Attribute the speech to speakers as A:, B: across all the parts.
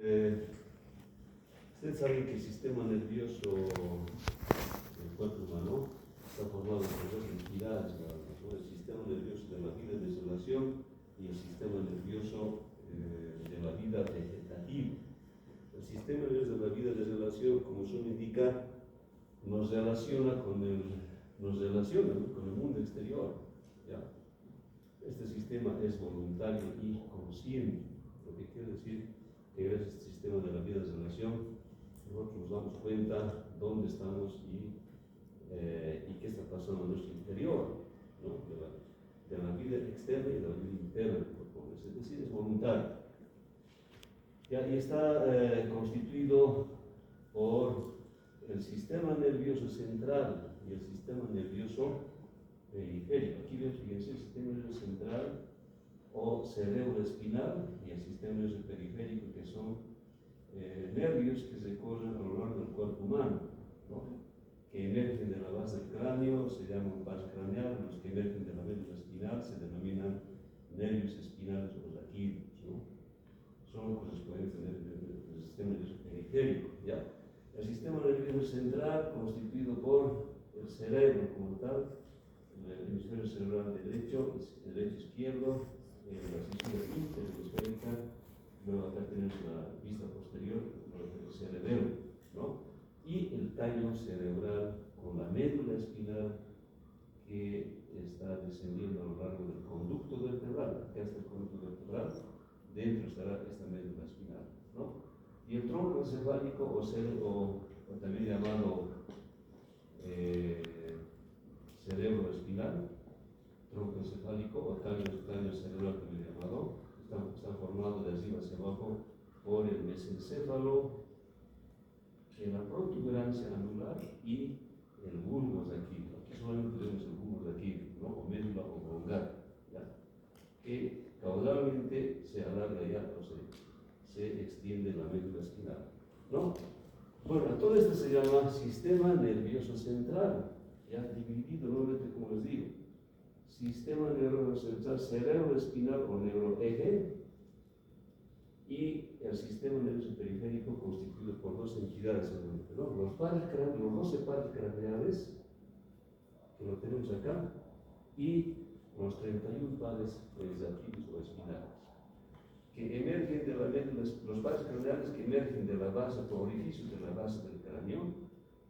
A: Eh, Usted sabe que el sistema nervioso del cuerpo humano está formado por dos entidades, ¿no? El sistema nervioso de la vida de desolación y el sistema nervioso de la vida vegetativa. El sistema nervioso de la vida de desolación, como su nombre indica, nos relaciona con el mundo exterior. ¿Ya? Este sistema es voluntario y consciente, lo que quiere decir que gracias a este sistema de la vida de desolación nosotros nos damos cuenta dónde estamos y qué está pasando en nuestro interior, ¿no? de la vida externa y de la vida interna del cuerpo, es decir, es voluntario. ¿Ya? Y está constituido por el sistema nervioso central y el sistema nervioso periférico. Aquí vemos, fíjense, el sistema nervioso central o cerebro espinal y el sistema nervioso periférico, que son nervios que se corren a lo largo del cuerpo humano, ¿no? Que emergen de la base del cráneo, se llaman vasos craneales, los que emergen de la médula espinal se denominan nervios espinales o raquídeos, ¿no? Son correspondientes del sistema nervioso periférico, ¿ya? El sistema nervioso central, constituido por el cerebro como tal, el hemisferio cerebral derecho, izquierdo, la sección interhemisférica. Luego acá tenemos la vista posterior, el cerebelo, ¿no? Y el tallo cerebral con la médula espinal que está descendiendo a lo largo del conducto vertebral. Acá está el conducto vertebral, dentro estará esta médula espinal, ¿no? Y el tronco encefálico o también llamado cerebro espinal, tronco encefálico o tallo cerebral también llamado, está formado de arriba hacia abajo por el mesencéfalo, la protuberancia anular y el bulbo de aquí. Aquí solamente tenemos el bulbo de aquí, ¿no? O médula oblongata, ¿ya? Que caudalmente se alarga ya, o se extiende la médula espinal, ¿no? Bueno, a todo esto se llama sistema nervioso central, ya dividido nuevamente, como les digo. Sistema nervioso central, cerebro espinal o neuroeje, y el sistema nervioso periférico constituido por dos entidades, ¿no? Los 12 pares craneales, que lo tenemos acá, y los 31 pares mesenquimales o espinales, que emergen de la médula, los pares craneales que emergen de la base, por orificios de la base del cráneo,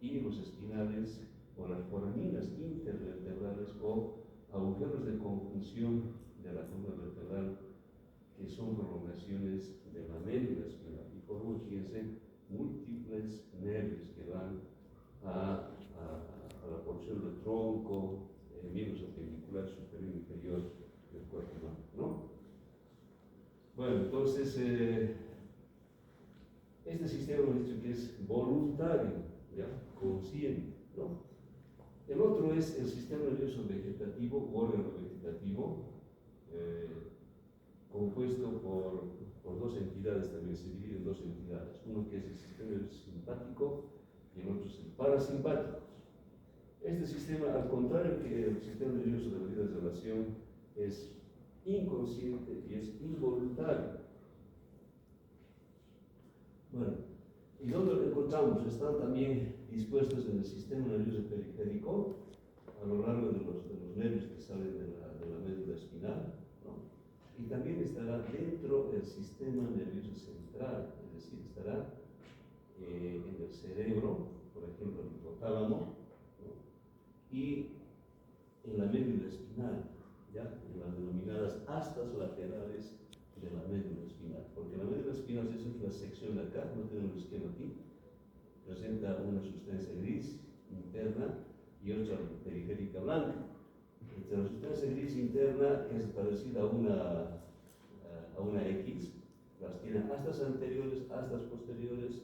A: y los espinales o las foraminas intervertebrales o agujeros de conjunción de la columna vertebral, que son prolongaciones de la médula espinal y forman, fíjense, múltiples nervios que van a la porción del tronco, miembros apendiculares superior e inferior del cuerpo humano, ¿no? Bueno, entonces, este sistema hemos dicho que es voluntario, ¿ya? Consciente, ¿no? El otro es el sistema nervioso vegetativo o órgano vegetativo, compuesto por dos entidades también, se divide en dos entidades. Uno que es el sistema nervioso simpático y el otro es el parasimpático. Este sistema, al contrario que el sistema nervioso de la vida de relación, es inconsciente y es involuntario. Bueno, ¿y dónde lo encontramos? Están también dispuestos en el sistema nervioso periférico, a lo largo de los nervios que salen de la médula espinal, ¿no? Y también estará dentro del sistema nervioso central, es decir, estará en el cerebro, por ejemplo, en el hipotálamo, ¿no? Y en la médula espinal, ¿ya? En las denominadas astas laterales de la médula espinal, porque la médula espinal es la sección de acá, no tenemos el esquema aquí, presenta una sustancia gris interna y otra periférica blanca. La sustancia gris interna es parecida a una X, las tiene astas anteriores, astas posteriores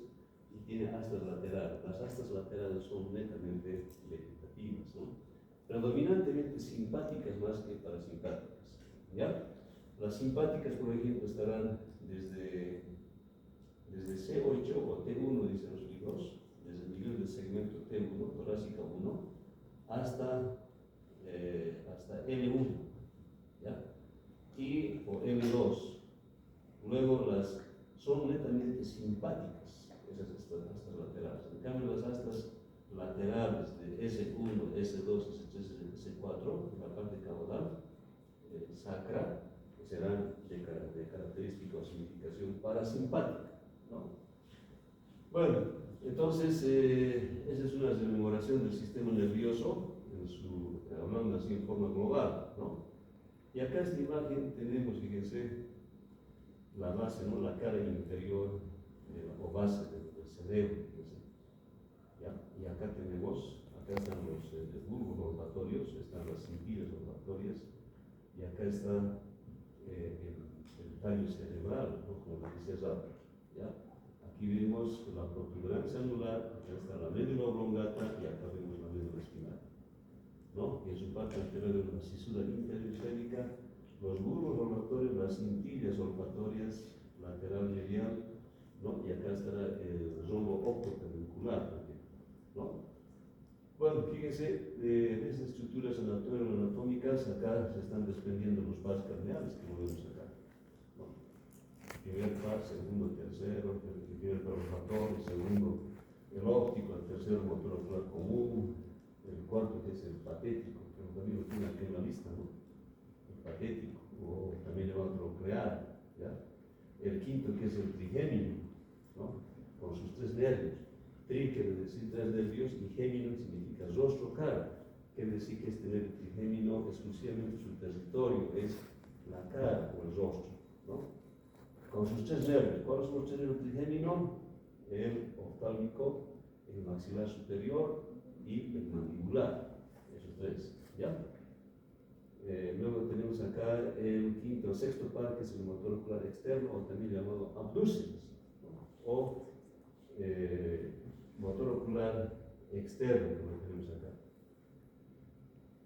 A: y tiene astas laterales. Las astas laterales son netamente vegetativas, ¿no? Predominantemente simpáticas más que parasimpáticas, ¿ya? Las simpáticas, por ejemplo, estarán desde C8 o T1, dicen los libros, desde el nivel del segmento T1, torácica 1, hasta L1, ¿ya? O L2. Luego son netamente simpáticas, estas laterales. En cambio, las astas laterales de S1, S2, S3, S4, en la parte caudal, sacra, serán de característica o significación parasimpática, ¿no? Bueno, entonces, esa es una rememoración del sistema nervioso, hablando así en forma global, ¿no? Y acá esta imagen tenemos, fíjense, la base, ¿no? La cara inferior o base del cerebro, fíjense, ¿ya? Y acá están los bulbos olfatorios, están las cimpiras olfatorias, y acá está el tallo cerebral, ¿no? Como lo dice Zappa, ¿ya? Aquí vemos la protuberancia anular, acá está la médula oblongata y acá vemos la médula espinal, ¿no? Y en su parte anterior de la cisura interhemisférica, los bulbos olfatorios, las cintillas olfatorias, lateral medial, ¿no? Y acá estará el rombo octopedunculaar también, ¿no? Bueno, fíjense, de estas estructuras anatómicas, acá se están desprendiendo los pares craneales que vemos acá, ¿no? Primer par, segundo, tercero, el primer par olfatorio, segundo el óptico, el tercero motor ocular común, el cuarto que es el patético, que también lo tiene aquí en la lista, ¿no? El patético, o también llamado troclear, ¿ya? El quinto que es el trigémino, ¿no? Con sus tres nervios. Tri quiere decir tres nervios y gémino significa rostro, cara. Quiere decir que este nervio trigémino exclusivamente su territorio es la cara o el rostro, ¿no? Con sus tres nervios. ¿Cuáles son los tres nervios trigémino? El oftálmico, el maxilar superior y el mandibular. Esos tres, ¿ya? Luego tenemos acá el quinto, sexto par, que es el motor ocular externo, o también llamado abducens, ¿no? O motor ocular externo, que lo tenemos acá.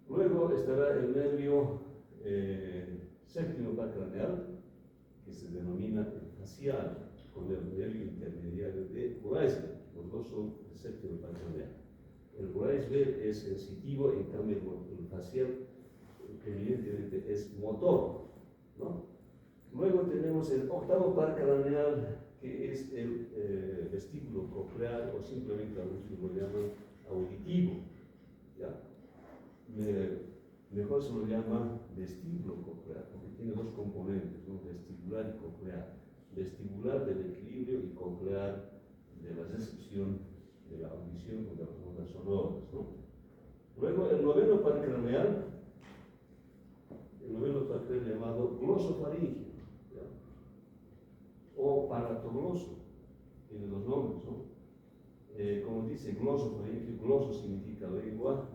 A: Luego estará el nervio séptimo par craneal, que se denomina el facial, con el nervio intermediario de Weisberg. Los dos son el séptimo par craneal. El Weisberg es sensitivo, en cambio el facial evidentemente es motor, ¿no? Luego tenemos el octavo par craneal, que es el vestíbulo coclear, o simplemente algunos lo llaman auditivo, ¿ya? Mejor se lo llama vestíbulo coclear, porque tiene dos componentes, ¿no? Vestibular y coclear. Vestibular del equilibrio y coclear de la recepción de la audición o de las ondas sonoras, ¿no? Luego el noveno par craneal, llamado glosofaringio, ¿ya? O paratogloso, tiene dos nombres, ¿no? Como dice glosofaringio, gloso significa lengua,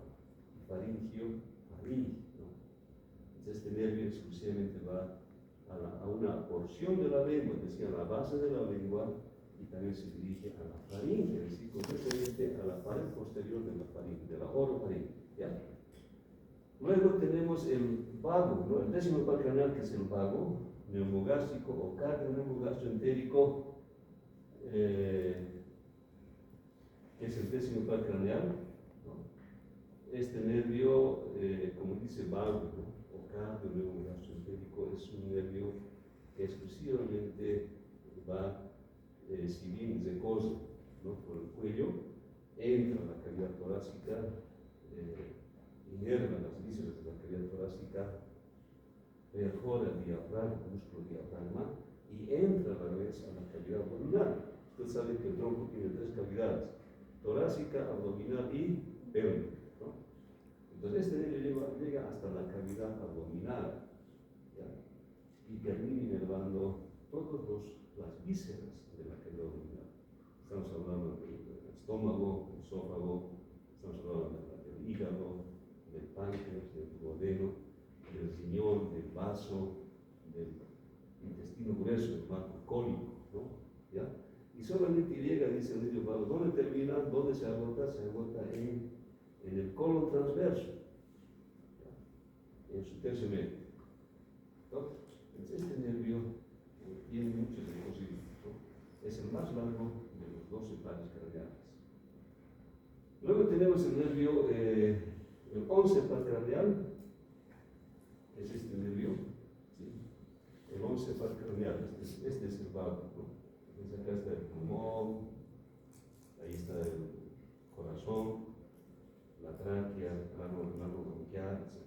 A: y faringio, faringio, ¿no? Entonces este nervio exclusivamente va a una porción de la lengua, es decir, a la base de la lengua, y también se dirige a la faringe, es decir, concretamente a la pared posterior de la faringe, de la orofaringe, ¿ya? Luego tenemos el vago, ¿no? El décimo par craneal, que es el vago, neumogástrico o cardioneumogastro-entérico, que es el décimo par craneal, ¿no? Este nervio, como dice vago, ¿no? O cardioneumogastro-entérico, es un nervio que exclusivamente va, si bien recoge, ¿no? Por el cuello, entra a la cavidad torácica, inerva las vísceras de la cavidad torácica, perfora el diafragma, el músculo diafragma, y entra a la vez a la cavidad abdominal. Ustedes saben que el tronco tiene tres cavidades: torácica, abdominal y pélvica, ¿no? Entonces este nervio llega hasta la cavidad abdominal, ¿ya? Y termina inervando todas las vísceras de la cavidad abdominal. Estamos hablando del estómago, del esófago, estamos hablando del hígado, del páncreas, del duodeno, del riñón, del vaso, del intestino grueso, del marco cólico, ¿no? ¿Ya? Y solamente llega, dice el nervio vago, ¿dónde termina? ¿Dónde se agota? Se agota en el colon transverso, ¿ya? En su tercio medio, ¿no? Entonces este nervio tiene muchos recorridos, ¿no? Es el más largo de los 12 pares craneales. Luego tenemos el nervio, el 11 par craneal, es este nervio, ¿sí? El 11 par craneal, este es el vago, ¿no? acá está el pulmón, ahí está el corazón, la tráquea, el árbol bronquial, etc.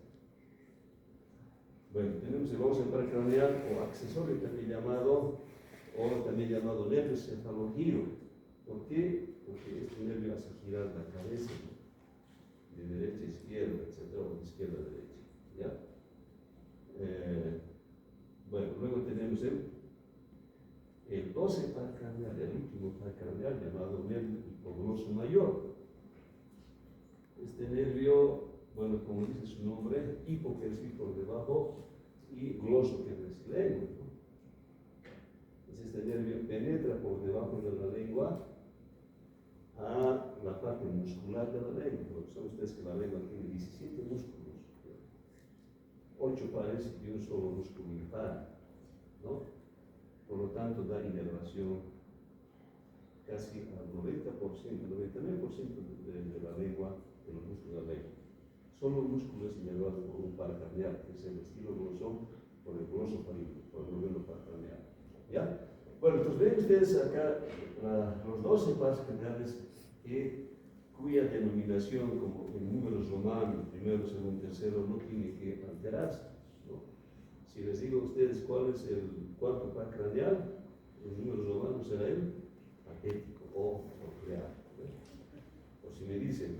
A: Bueno, tenemos el óseo paracraneal o accesorio también llamado nervio cefalogiro. ¿Por qué? Porque este nervio hace girar la cabeza de derecha a izquierda, etc. o de izquierda a derecha. ¿Ya? Bueno, luego tenemos el 12 paracraneal, el último paracraneal llamado nervio hipogloso mayor. Este nervio, bueno, como dice su nombre, hipo quiere decir por debajo y gloso quiere decir lengua, ¿no? Entonces este nervio penetra por debajo de la lengua a la parte muscular de la lengua. Porque saben ustedes que la lengua tiene 17 músculos, 8 pares y un solo músculo impar, ¿no? Por lo tanto, da inervación casi al 90%, 99% de la lengua, de los músculos de la lengua. Solo un músculo es inervado por un par craneal, que es el estilo glosón, por el gloso faríngeo, por el noveno par craneal. ¿Ya? Bueno, entonces ven ustedes acá los 12 pares craneales cuya denominación, como en números romanos, primero, segundo, tercero, no tiene que alterarse, ¿no? Si les digo a ustedes cuál es el cuarto par craneal, en números romanos será el patético o nuclear. O si me dicen,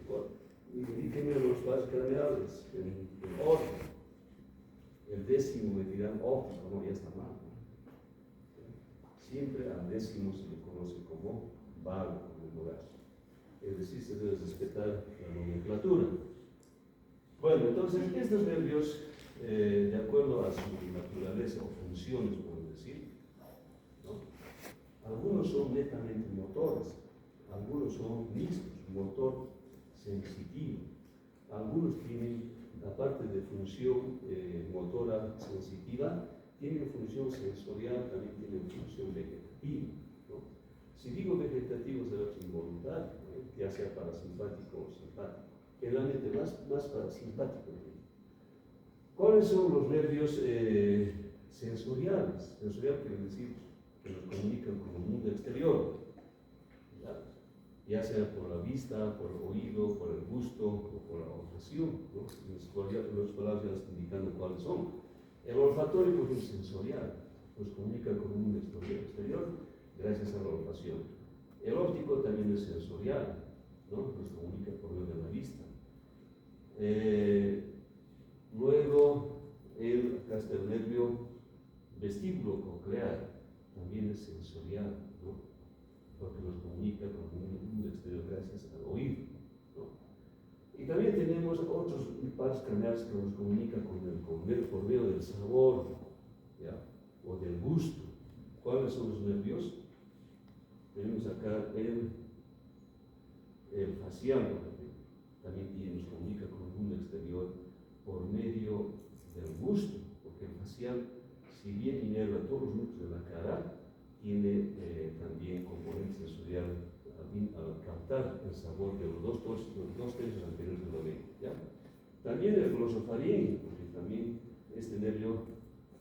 A: indíquenme los pares craneales en orden, el décimo me dirán óptico, no, ya está mal, ¿no? Siempre al décimo se le conoce como vago, como voraz. Es decir, se debe respetar la nomenclatura. Bueno, entonces estos nervios, de acuerdo a su naturaleza o funciones, por decir, ¿no? Algunos son netamente motores, algunos son mixtos, motor sensitivo, algunos tienen, aparte de función motora sensitiva, tienen función sensorial, también tienen función vegetativa, ¿no? Si digo vegetativo será involuntario, ¿no? Ya sea parasimpático o simpático, generalmente más parasimpático. ¿Cuáles son los nervios sensoriales? Sensorial quiere decir que nos comunican con el mundo exterior, ya sea por la vista, por el oído, por el gusto o por la olfación, ¿no? Los palabras ya están indicando cuáles son. El olfatorio pues, es sensorial, nos comunica con el mundo exterior gracias a la olfación. El óptico también es sensorial, ¿no? Nos comunica por medio de la vista. Luego, acá está el nervio vestíbulo coclear, también es sensorial, ¿no? Porque nos comunica con el mundo exterior gracias al oído, ¿no? Y también tenemos otros pares craneales que nos comunican por medio del sabor, ¿ya? O del gusto. ¿Cuáles son los nervios? Tenemos acá el facial, también nos comunica con el mundo exterior por medio del gusto, porque el facial, si bien inerva todos los músculos de la cara, tiene también componente sensorial al captar el sabor de los dos tercios anteriores de la lengua, ¿ya? También el glosofaríngeo, porque también este nervio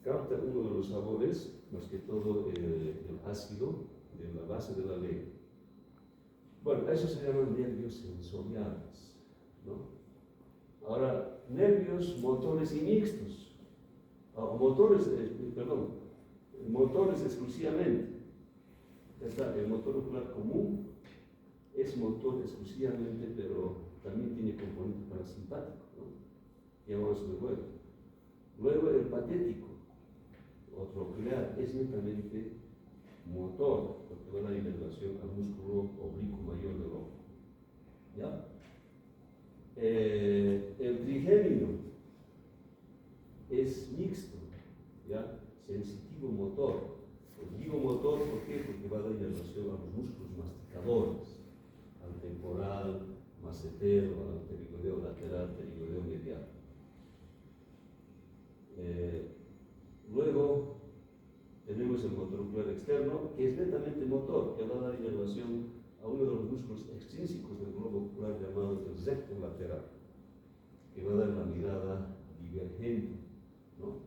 A: capta uno de los sabores, más que todo el ácido de la base de la lengua. Bueno, eso se llaman nervios sensoriales, ¿no? Ahora, nervios motores y mixtos, motores exclusivamente. Está el motor ocular común, es motor exclusivamente, pero también tiene componente parasimpático, ¿no? Ya vamos a ver luego. Luego el patético, otro ocular, es netamente motor, porque va a dar inervación al músculo oblicuo mayor del ojo. ¿Ya? El trigémino es mixto, ¿ya? Sensitivo motor. Digo motor, ¿por qué? Porque va a dar inervación a los músculos masticadores, al temporal, macetero, al pterigodeo lateral, pterigodeo medial. Luego tenemos el motor ocular externo, que es netamente motor, que va a dar inervación a uno de los músculos extrínsecos del globo ocular llamado el recto lateral, que va a dar la mirada divergente, ¿no?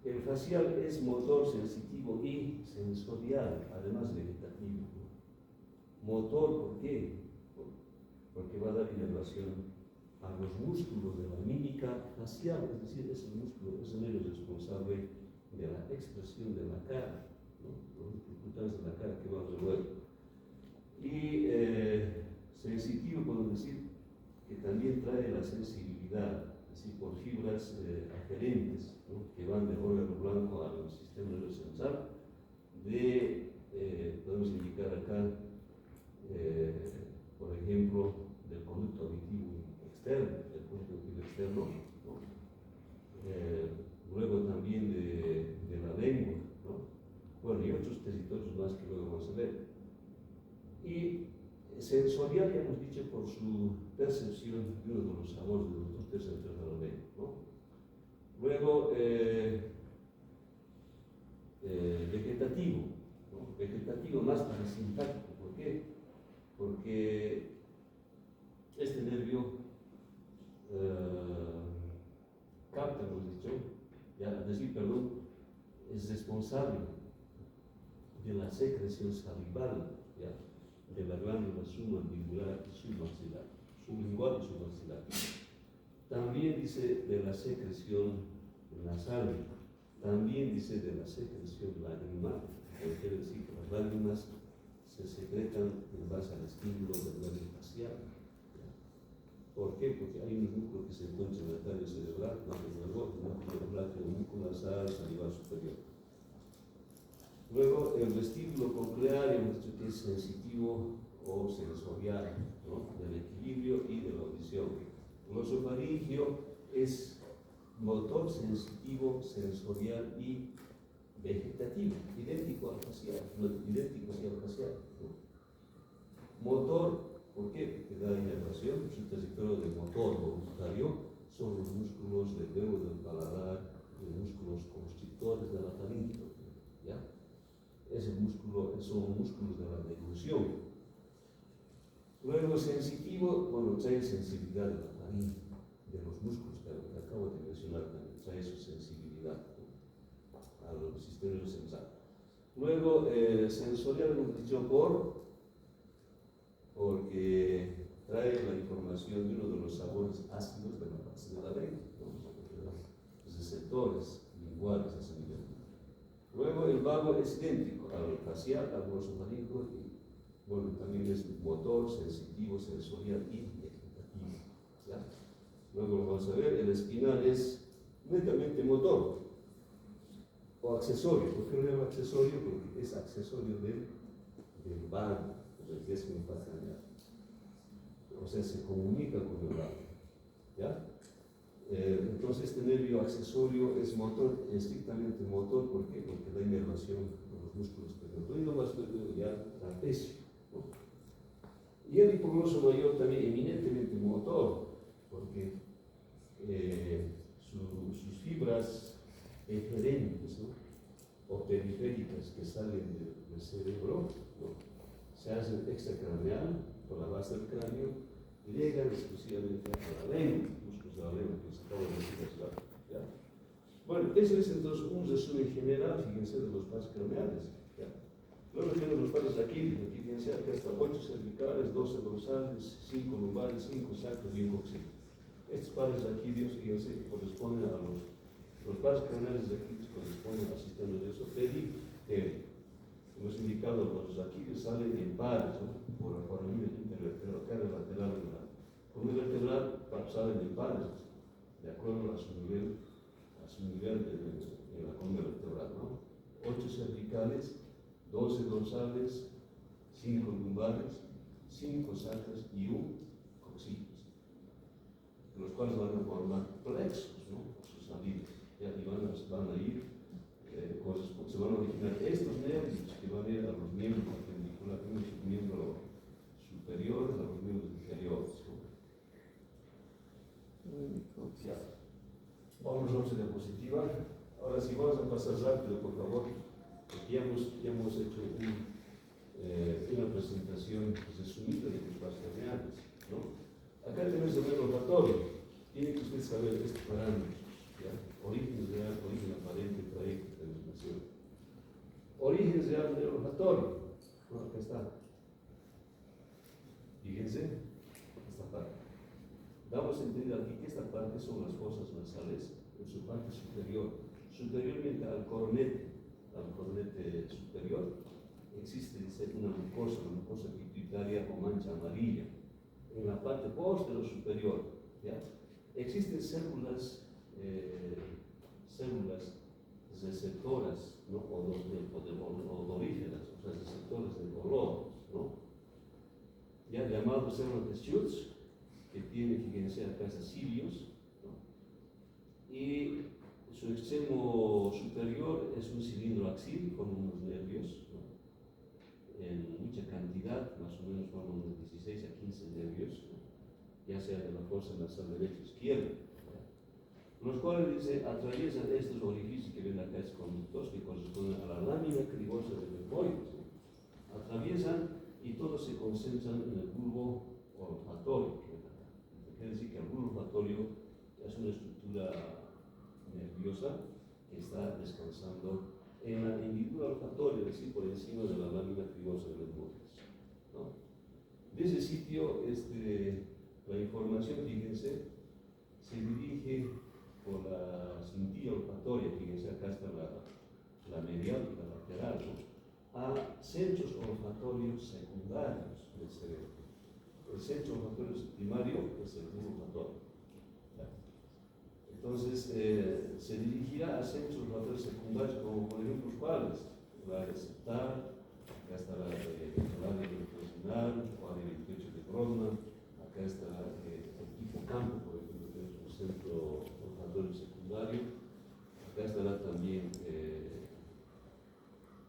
A: El facial es motor sensitivo y sensorial, además vegetativo. Motor, ¿por qué? Porque va a dar inervación a los músculos de la mímica facial, es decir, es el músculo, es el medio responsable de la expresión de la cara, ¿no? Los dificultades de la cara que vamos a ver. Y sensitivo, podemos decir, que también trae la sensibilidad, es decir, por fibras aferentes, ¿no? Que van del órgano blanco al sistema nervioso central, podemos indicar acá, por ejemplo, del conducto auditivo externo, del conducto auditivo externo, ¿no? Luego también de la lengua, ¿no? Bueno, y otros territorios más que luego vamos a ver. Y sensorial, ya hemos dicho, por su percepción de uno de los sabores de los dos tercios de la lengua, ¿no? Luego, vegetativo, ¿no? Vegetativo más parasintático. ¿Por qué? Porque este nervio capta, hemos dicho, es responsable de la secreción salival, ¿ya? De la glándula submandibular y submaxilar, sublingual y submaxilar. También dice de la secreción nasal, también dice de la secreción lagrimal, que quiere decir que las lágrimas se secretan en base al estímulo del nervio facial. ¿Por qué? Porque hay un núcleo que se encuentra en el tallo cerebral, no en el músculo nasal, salival superior. Luego, el vestíbulo coclear, hemos dicho que es sensitivo o sensorial, ¿no? Del equilibrio y de la audición. El glosofaringio es motor sensitivo, sensorial y vegetativo, idéntico al facial, ¿no? Motor, ¿por qué? Porque da inervación, su territorio de motor voluntario son los músculos del huevo del paladar, los músculos constrictores de la faringe, ¿ya? Son músculos de la deglución. Luego sensitivo, bueno, trae sensibilidad de la faringe, de los músculos que acabo de mencionar también, trae su sensibilidad, ¿no? Al sistema nervioso central. Luego sensorial, hemos dicho, porque trae la información de uno de los sabores ácidos de la base de la lengua, ¿no? Los receptores linguales a ese nivel. Luego el vago es idéntico al facial, al glosofaríngeo, y bueno, también es motor, sensitivo, sensorial y vegetativo, ¿ya? Luego lo vamos a ver, el espinal es netamente motor o accesorio. ¿Por qué lo llamo accesorio? Porque es accesorio del vago, del disco craneal. O sea, se comunica con el vago, ¿ya? Entonces este nervio accesorio es motor, estrictamente motor. ¿Por qué? Porque da inervación a los músculos perineuroides, más ya trapecio, ¿no? Y el hipogloso mayor también eminentemente motor, porque sus fibras eferentes, ¿no? O periféricas que salen del cerebro, ¿no? Se hacen extracraneal por la base del cráneo y llegan exclusivamente a la lengua, músculos de la lengua que se acaba de decir, ¿ya? Bueno, ese es entonces un resumen general, fíjense, de los pares craneales, ¿ya? Luego tienen los pares aquí fíjense, que hasta 8 cervicales, 12 dorsales, 5 lumbares, 5 sacros y un coxis. Estos pares aquí, fíjense, que corresponden a los pares craneales de aquí corresponden al sistema nervioso periférico. Hemos indicado, los raquídeos salen en pares, ¿no? Por la columna intervertebral lateral de la columna vertebral, salen en pares, de acuerdo a su nivel en la columna vertebral, ¿no? 8 cervicales, 12 dorsales, 5 lumbares, 5 sacras y un coxis, los cuales van a formar plexos, ¿no? Por sus salidas, y van a ir, se van a originar estos nervios que van a ir a los miembros perpendiculares, a los miembros superiores, a los miembros inferiores, ¿no? Ya. Vamos a la diapositiva. Ahora sí, vamos a pasar rápido, por favor, porque ya hemos hecho una presentación resumida de los pares craneales, ¿no? Acá tenemos el nervio. Tiene que usted saber estos parámetros, ¿ya? Origen real, origen aparente, fíjense, esta parte. Damos a entender aquí que esta parte son las fosas nasales en su parte superior. Superiormente al cornete superior, existe una mucosa pituitaria o mancha amarilla. En la parte posterior superior, ¿ya? Existen células receptoras, ¿no? Odoríferas, o sea, receptores de olor, ¿no? Ya llamados células de Schutz, que tienen, fíjense acá, cilios, ¿no? Y su extremo superior es un cilindro axil con unos nervios, ¿no? En mucha cantidad, más o menos forman unos 16 a 15 nervios, ¿no? Ya sea de la fosa nasal derecha o izquierda, los cuales, dice, atraviesan estos orificios que ven acá, estos conductos que corresponden a la lámina cribosa del lemboides, ¿no? Atraviesan y todos se concentran en el bulbo olfatorio, que ven acá. Quiere decir que el bulbo olfatorio es una estructura nerviosa que está descansando en la hendidura olfatoria, es decir, por encima de la lámina cribosa del lemboides, ¿no? De ese sitio, la información, fíjense, se dirige por la cintilla olfatoria, fíjense, acá está la medial y la lateral, ¿no? A centros olfatorios secundarios del cerebro. El centro olfatorio primario es el bulbo olfatorio. Entonces, se dirigirá a centros olfatorios secundarios, como por ejemplo, ¿cuáles? La receptar, acá está la área intestinal, o área 28 de Brodmann, acá está el hipocampo, por ejemplo, que es un centro olfatorio secundario, acá estará también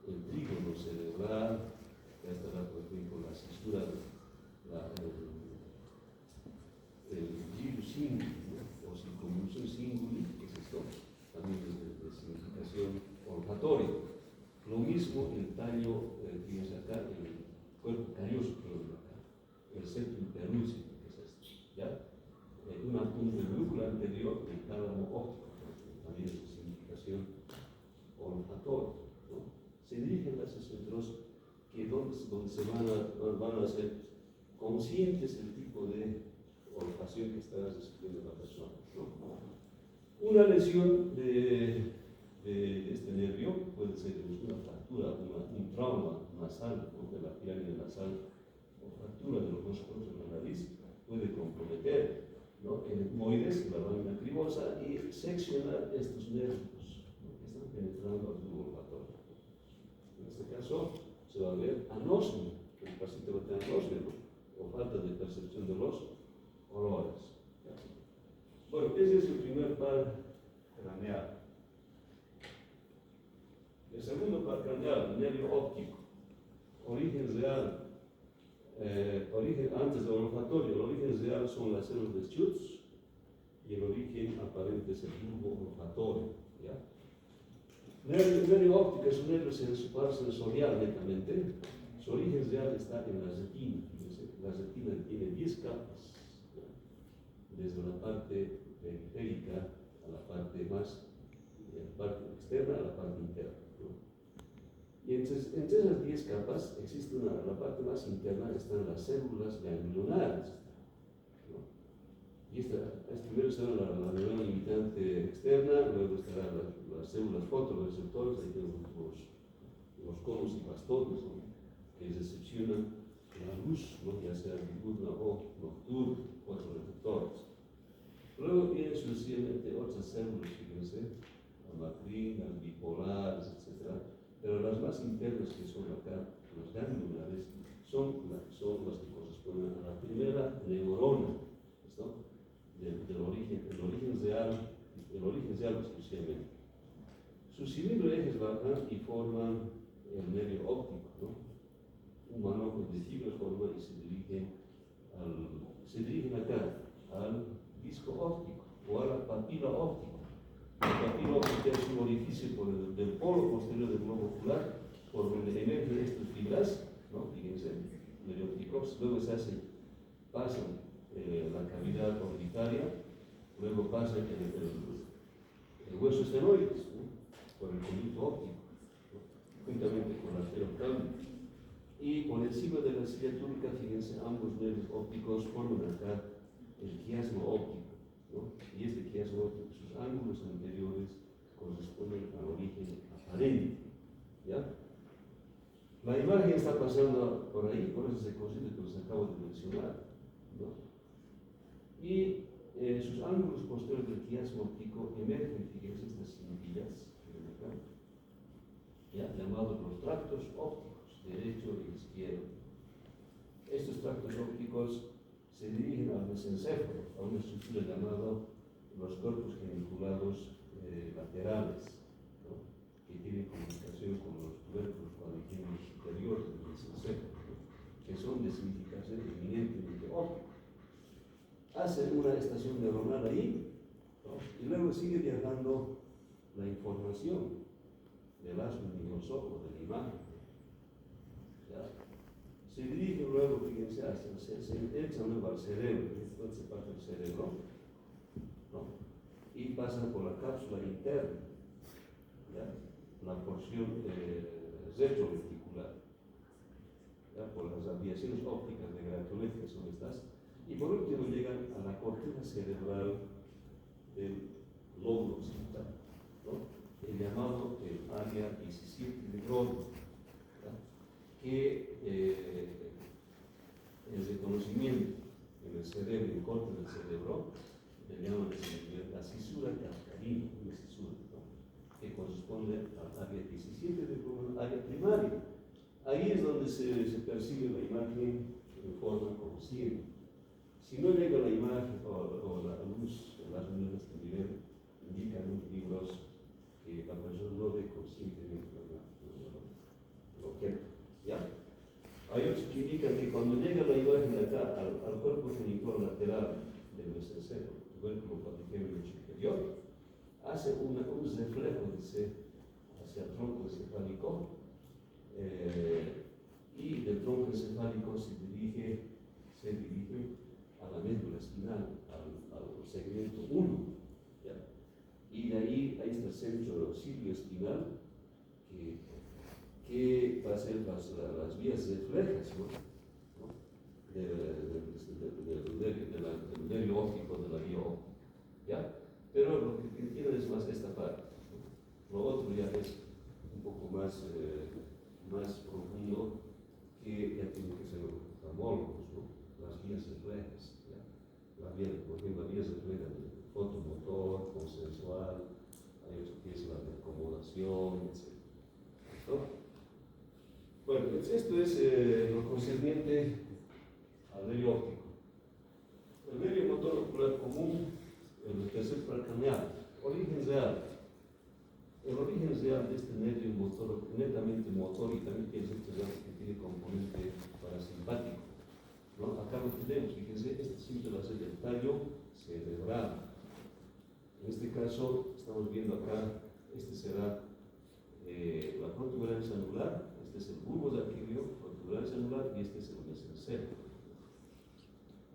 A: el trígono cerebral, acá estará, por ejemplo, la cisura, el gyrus cinguli, o circunvolución cinguli, que es esto, también de significación olfatoria. Lo mismo el tallo, fíjense acá, el cuerpo calloso que lo ven acá, el septum pelúcido, que es esto, ¿ya? Un pedúnculo anterior del tálamo óptico, también es de significación olfatoria, ¿no? Se dirigen a esos centros que donde se van a hacer conscientes del tipo de olfacción que está recibiendo la persona, ¿no? Una lesión de este nervio puede ser una fractura, un trauma nasal, ¿no? De la pirámide nasal, o fractura de los dos poros de la nariz, puede comprometer, ¿no? El etmoides, la lámina cribosa, y seccionar estos nervios, ¿no? Que están penetrando al tubo olfatorio. En este caso, se va a ver anosmia, el paciente va a tener anosmia, ¿no? O falta de percepción de los olores. Bueno, ese es el primer par craneal. El segundo par craneal, nervio óptico, origen real. Antes del olfatorio, el origen real son las células de Schutz y el origen aparente es el bulbo olfatorio, ¿ya? Nervio óptico es un nervio sensorial netamente. Su origen real está en la retina. La retina tiene 10 capas, ¿ya? Desde la parte periférica a la parte más, parte externa a la parte interna, ¿no? Y entre esas 10 capas existe la parte más interna, están las células ganglionares, ¿no? Y primero estará la neurona limitante externa, luego estarán las células fotorreceptores, ahí tenemos los conos y bastones, ¿no? Que recepcionan la luz, ¿no? Ya sea diurna o nocturna, fotorreceptores. Luego vienen sucesivamente otras células, fíjense, matrinas, bipolares, etc. Pero las más internas, que son acá, las ganglionares, son las que corresponden a la primera neurona, ¿no? El origen real exclusivamente. Sus cilindros ejes bajan y forman el nervio óptico, ¿no? Un manojo de fibras forma y se dirigen acá al disco óptico o a la papila óptica. La papila óptica es un orificio del polo posterior del globo ocular por donde emergen estas fibras, ¿no? Fíjense, medio ópticos, luego pasan la cavidad orbitaria, luego pasan el hueso estenoides, ¿no? Por el conducto óptico, ¿no? Juntamente con la esfera octávrica. Y por encima de la silla túnica, fíjense, ambos nervios ópticos forman acá el quiasma óptico, ¿no? Y este quiasma óptico, sus ángulos anteriores corresponden al origen aparente, ¿ya? La imagen está pasando por ahí, por eso se consigue que los acabo de mencionar, ¿no? Y sus ángulos posteriores del quiasma óptico emergen, fíjense, estas cintillas, ¿ya? Llamados los tractos ópticos, derecho e izquierdo. Estos tractos ópticos se dirigen al mesencéfalo, a una estructura llamada los cuerpos geniculados laterales, ¿no? Que tienen comunicación con los tubérculos cuadricenos superiores del mesencéfalo, ¿no? Que son de significación eminentemente óptica. Hacen una estación neuronal ahí, ¿no? Y luego sigue viajando la información del asno miniosoco, de la imagen, ¿ya? Se dirige luego, fíjense, se echa luego al cerebro, entonces se parte el cerebro, ¿no? Y pasa por la cápsula interna, ¿ya? La porción retrovestibular, ¿ya? Por las radiaciones ópticas de graduología son estas, y por último llegan a la corteza cerebral del lóbulo occipital, ¿no? El llamado el área 17 de Broca, que el reconocimiento en el cerebro, en el corte del cerebro, le llaman la cisura cascarina, una cisura, ¿no? Que corresponde al área 17 de Broca, área primaria. Ahí es donde se percibe la imagen en forma consciente. Si no llega la imagen o la luz, las luces de nivel indican los libros que la persona no ve conscientemente el objeto, ¿ya? Hay otros que indican que cuando llega la imagen acá al cuerpo genital lateral del mesencéfalo, tubérculo cuadriceano superior, hace un reflejo hacia el tronco encefálico, y del tronco encefálico se dirige a la médula espinal, al segmento 1, ¿ya? Y de ahí está el centro cilio-espinal, que va a ser las vías reflejas, ¿no? Del nervio óptico, de la vía óptica, ¿ya? Pero lo que entiendo es más esta parte, ¿no? Lo otro ya es un poco más profundo, que ya tiene que ser oftalmólogos, ¿no? Las vías reflejas, ¿ya? Por ejemplo, las vías reflejas del fotomotor, consensual, hay otro que es la de acomodación, etc. ¿No? Bueno, esto es lo concerniente al nervio óptico. El nervio motor ocular común, el tercer craneal, origen real. El origen real de este nervio motor, netamente motor, y también tiene que tiene componente parasimpático, ¿no? Acá lo tenemos, fíjense, este siempre va a ser el tallo cerebral. En este caso, estamos viendo acá, este será la protuberancia anular, este es el bulbo de Aquileo, protuberancia anular, y este es el mesencéfalo.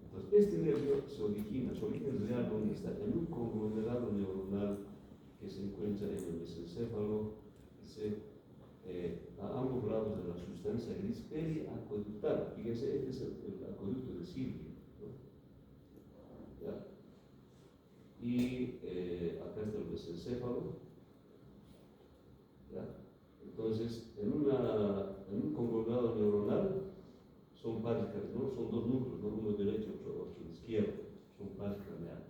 A: Entonces, este nervio se origina, su origen real, ¿dónde está? En un conglomerado neuronal que se encuentra en el mesencéfalo, a ambos lados de la sustancia gris periacueductal. Fíjense, este es el acueducto de Silvio, ¿no? ¿Ya? Y acá está el mesencéfalo, ¿ya? Entonces, en un conglomerado neuronal son pares, ¿no? Son dos núcleos, ¿no? Uno derecho, otro izquierdo, son pares craneales.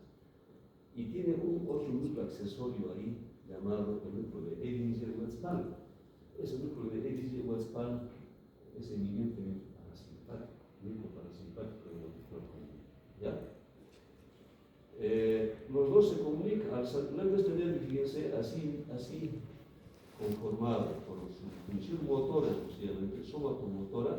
A: Y tiene otro núcleo accesorio ahí, llamado el núcleo de Edinger-Wetzmann. Ese núcleo de Edinger-Wetzmann es eminentemente parasimpático, núcleo parasimpático de la común, ¿ya? Los dos se comunican. Luego este nervio, fíjense, así conformado por su función motora, posiblemente somatomotora,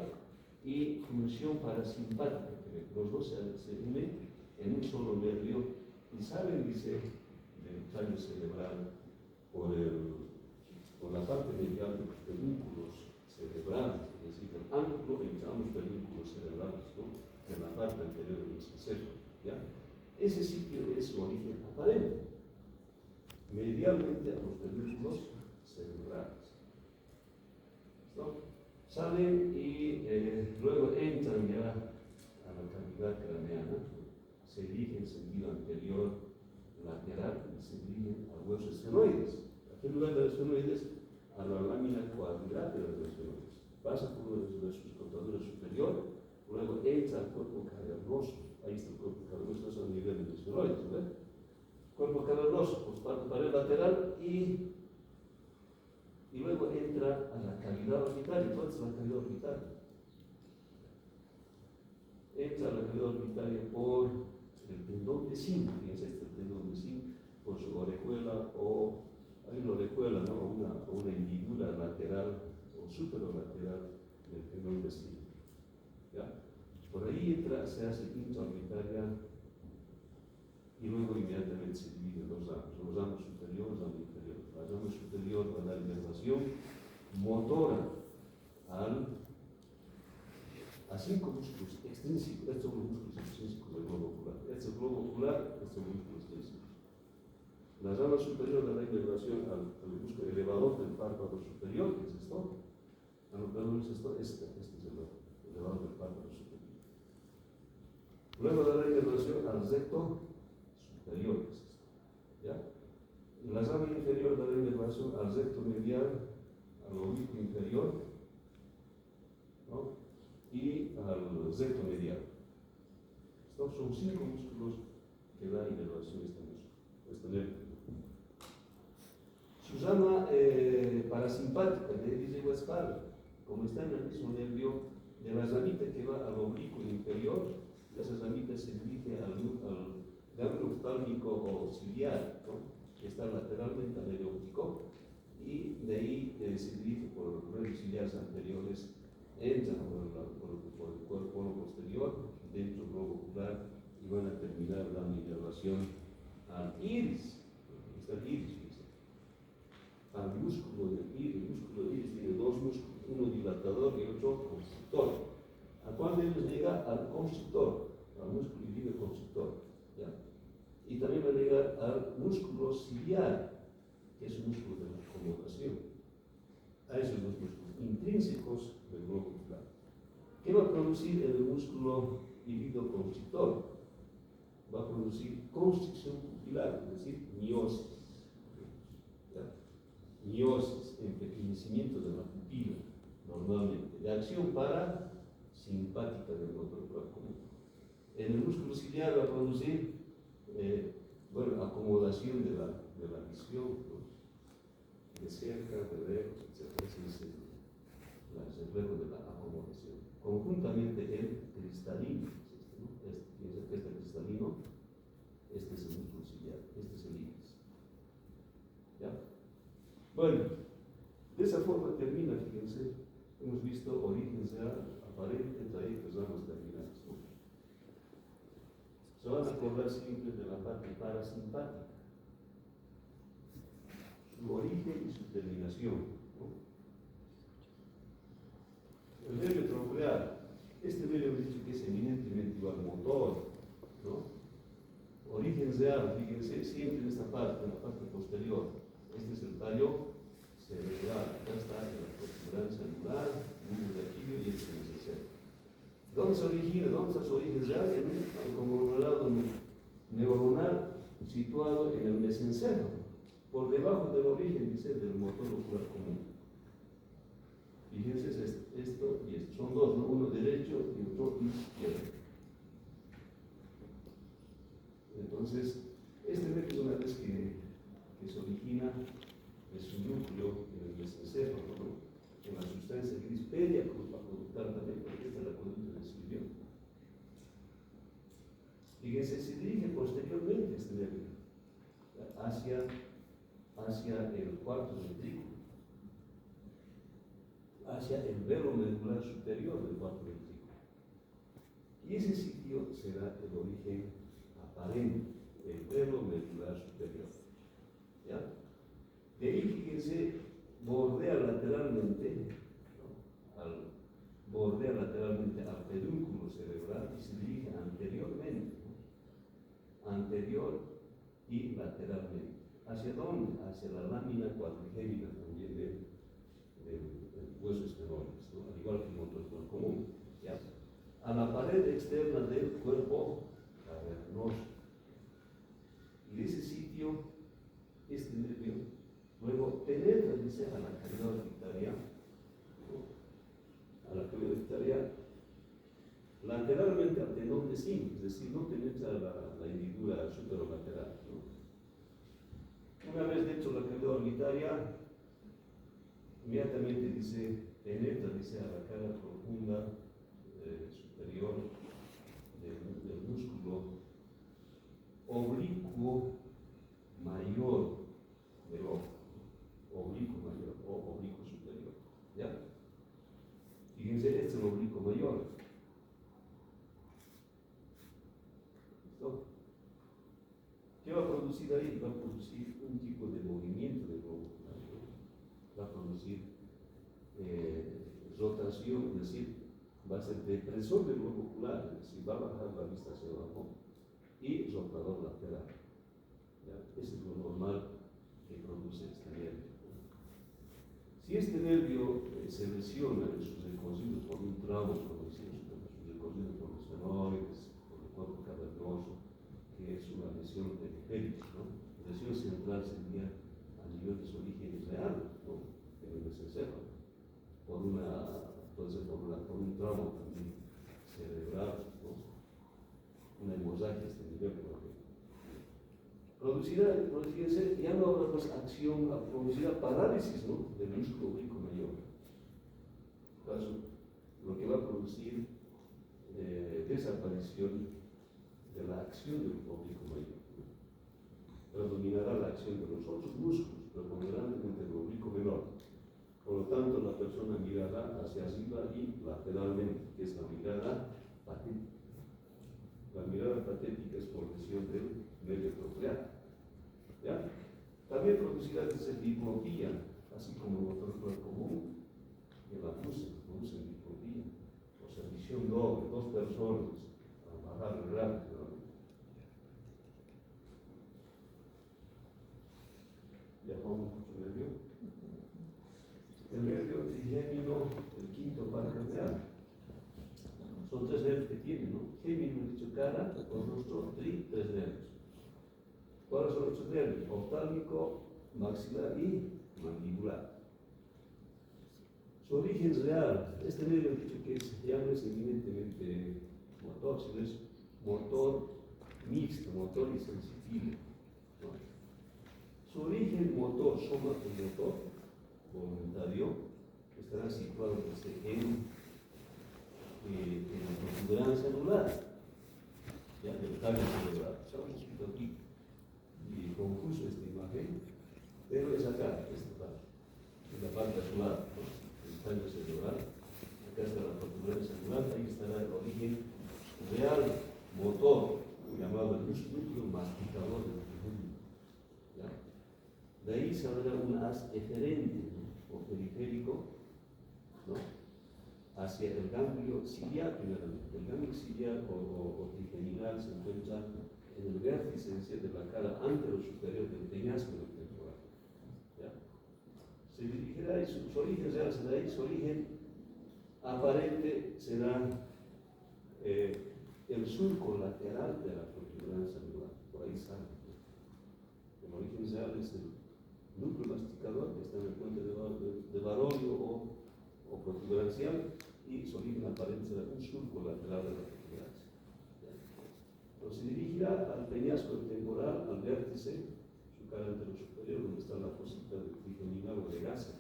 A: y función parasimpática, que los dos se unen en un solo nervio y salen, dice, del tallo cerebral por la parte medial de los pedúnculos cerebrales, es decir, el ángulo entre ambos pedúnculos cerebrales, ¿no? En la parte anterior del mesencéfalo, ¿ya? Ese sitio es su origen aparente, medialmente a los pedúnculos cerebrales. ¿No? Salen y luego entran ya a la cavidad craneana, se dirige en sentido anterior, lateral, y se dirigen a huesos esfenoides. ¿A qué lugar de los esfenoides? A la lámina cuadrilátera de los esfenoides. Pasa por uno de sus cortaduras superior, luego entra al cuerpo cavernoso. Ahí está el cuerpo cavernoso, eso a nivel de los esfenoides, ¿no? Cuerpo cavernoso, por pared lateral y luego entra a la cavidad orbitaria. Entonces, la cavidad orbitaria entra a la cavidad orbitaria por el tendón de zinc. Fíjense, este tendón de zinc, por su orejuela o hay una orejuela, ¿no? O una hendidura lateral o superolateral del tendón de zinc. ¿Ya? Por ahí entra, se hace intraorbitaria y luego inmediatamente se divide en los ramos superior, ramo inferior. La rama superior va a dar inervación motora a 5 músculos extrínsecos. Estos son los músculos extrínsecos del globo ocular. Este es el globo ocular, estos son los músculos extrínsecos. La rama superior da la inervación al músculo elevador del párpado superior, que es esto. Perdón, es esto, este es el elevador del párpado superior. Luego da la inervación al recto superior, que es esto. ¿Ya? La rama inferior da la inervación al recto medial, al oblicuo inferior, ¿no? Y al recto medial. Estos son 5 músculos que da inervación a este nervio. Su rama parasimpática de dice espalda, como está en el mismo nervio de la ramita que va al oblicuo inferior, esa ramita se dirige al ganglio oftálmico o ciliar, ¿no? Que está lateralmente al nervio óptico, y de ahí se dirige por los nervios ciliares anteriores, entra por el cuerpo posterior, dentro del globo ocular, y van a terminar dando inervación al iris. Aquí está el iris, al músculo del iris. El músculo del iris tiene 2 músculos, uno dilatador y otro constrictor. ¿A cuál de ellos llega? Al constrictor, al músculo ilirio constrictor. ¿Ya? Y también va a llegar al músculo ciliar, que es un músculo de la acomodación. A esos 2 músculos intrínsecos del globo ocular. ¿Qué va a producir el músculo ilirio constrictor? Va a producir constricción pupilar, es decir, miosis. ¿Ya? Miosis, empequeñecimiento de la pupila, normalmente, de acción parasimpática del motor ocular común. En el músculo ciliar va a producir acomodación de la visión, ¿no? De cerca, de lejos, etc. Ese es el reflejo de la acomodación. Conjuntamente el cristalino, este cristalino, este es el músculo ciliar, este es el iris. ¿Ya? Bueno, de esa forma termina, fíjense, hemos visto origen real, aparente, trayectos, ramas terminales, ¿no? Se van a acordar siempre de la parte parasimpática, su origen y su terminación, ¿no? El nervio tronclear, este nervio hemos dicho que es eminentemente igual motor, ¿no? Origen real, fíjense, siempre en esta parte, en la parte posterior. Este es el tallo cerebral, acá está la protuberancia anular, el núcleo de aquilio y este es el cerebro. ¿Dónde se origina? ¿Dónde está su origen real? En un conglomerado neuronal situado en el mesencéfalo, por debajo del origen, dice, del motor ocular común. Fíjense, es esto y esto. Son 2, ¿no? Uno derecho y otro izquierdo. Entonces, este nervio, una vez que se origina de su núcleo en el mesencéfalo, ¿no? En la sustancia gris periaconductal también, porque esta es la conducta de Silvio. Fíjense, se dirige posteriormente este nervio hacia el cuarto ventrículo, hacia el velo medular superior del cuarto ventrículo. Y ese sitio será el origen aparente, el velo medular superior. ¿Ya? De ahí, fíjense, bordea lateralmente, ¿no? Bordea lateralmente al pedúnculo cerebral y se dirige anteriormente, ¿no? Anterior y lateralmente. ¿Hacia dónde? Hacia la lámina cuadrigémina también del huesos menores, ¿no? Al igual que en otro cuerpo común. ¿Ya? A la pared externa del cuerpo cavernoso. Y de ese sitio, este nervio, luego penetra, dice, a la cavidad orbitaria, ¿no? A la cavidad orbitaria, lateralmente al tendón de zinc, es decir, no penetra la hendidura superolateral, ¿no? Una vez dentro de la cavidad orbitaria, inmediatamente dice, penetra, dice, a la cara profunda superior del músculo oblicuo mayor del ojo, oblicuo mayor o oblicuo superior. ¿Ya? Fíjense, este es el oblicuo mayor. ¿Listo? ¿Qué va a producir ahí? Va a producir un tipo de movimiento del globo ocular, ¿no? Va a producir rotación, es decir, va a ser depresor del globo ocular, es decir, va a bajar la vista hacia abajo, y rotador lateral. ¿Ya? Eso es lo normal que produce este nervio. Si este nervio se lesiona en su recorrido por un trauma, como decimos, su recorrido por los fenoides, por el cuerpo cavernoso, que es una lesión periférica, ¿no? La lesión central sería a nivel de su origen real, ¿no? En el mesencéfalo, puede ser por un trauma también cerebral, ¿no? Una hemorragia a este nivel, por ejemplo. Producirá, ya no habrá más acción, producirá parálisis, ¿no? Del músculo oblicuo mayor. Caso, lo que va a producir desaparición de la acción del oblicuo mayor. Predominará la acción de los otros músculos, preponderantemente del oblicuo menor. Por lo tanto, la persona mirará hacia arriba y lateralmente, que es la mirada patética. La mirada patética es por lesión del nervio troclear. ¿Ya? También producirá diplopía, así como en otro cuerpo común, que la producen diplopía, o sea, visión doble, dos personas, a bajar rápido. ¿Ya vamos con el nervio? El nervio trigémino, el quinto par cardial. Son tres nervios que tiene, ¿no? Gémino, dicho cara, o rostro, tres nervios. ¿Cuáles son los tres nervios? Oftálmico, maxilar y mandibular. Su origen real, este nervio dicho que ya no es eminentemente motor, sino es motor mixto, motor y sensitivo, ¿no? Su origen motor, somato-motor, voluntario, estará situado en la protuberancia anular, ya, del tallo cerebral. Estamos escrito aquí, y confuso esta imagen, pero es acá, esta parte, en la parte anular, ¿no? El tallo cerebral, acá está la protuberancia anular, ahí estará el origen real motor, llamado el núcleo masticador del triunfo. De ahí saldrá un haz eferente, ¿no? O periférico, ¿no? Hacia el ganglio ciliar, primeramente. El ganglio ciliar o trigeminal se encuentra en el vértice de la cara antero superior del peñasco del temporal. ¿Ya? Se dirigirá y su origen real será ahí, su origen aparente será el surco lateral de la protuberancia anular, por ahí sale. El origen real es el núcleo masticador que está en el puente de Baroglio o protuberancial, y su origen aparente será un surco lateral de la protuberancia. Entonces se dirigirá al peñasco temporal, al vértice, su cara antero superior, donde está la fosita de trigeminal o de gasa.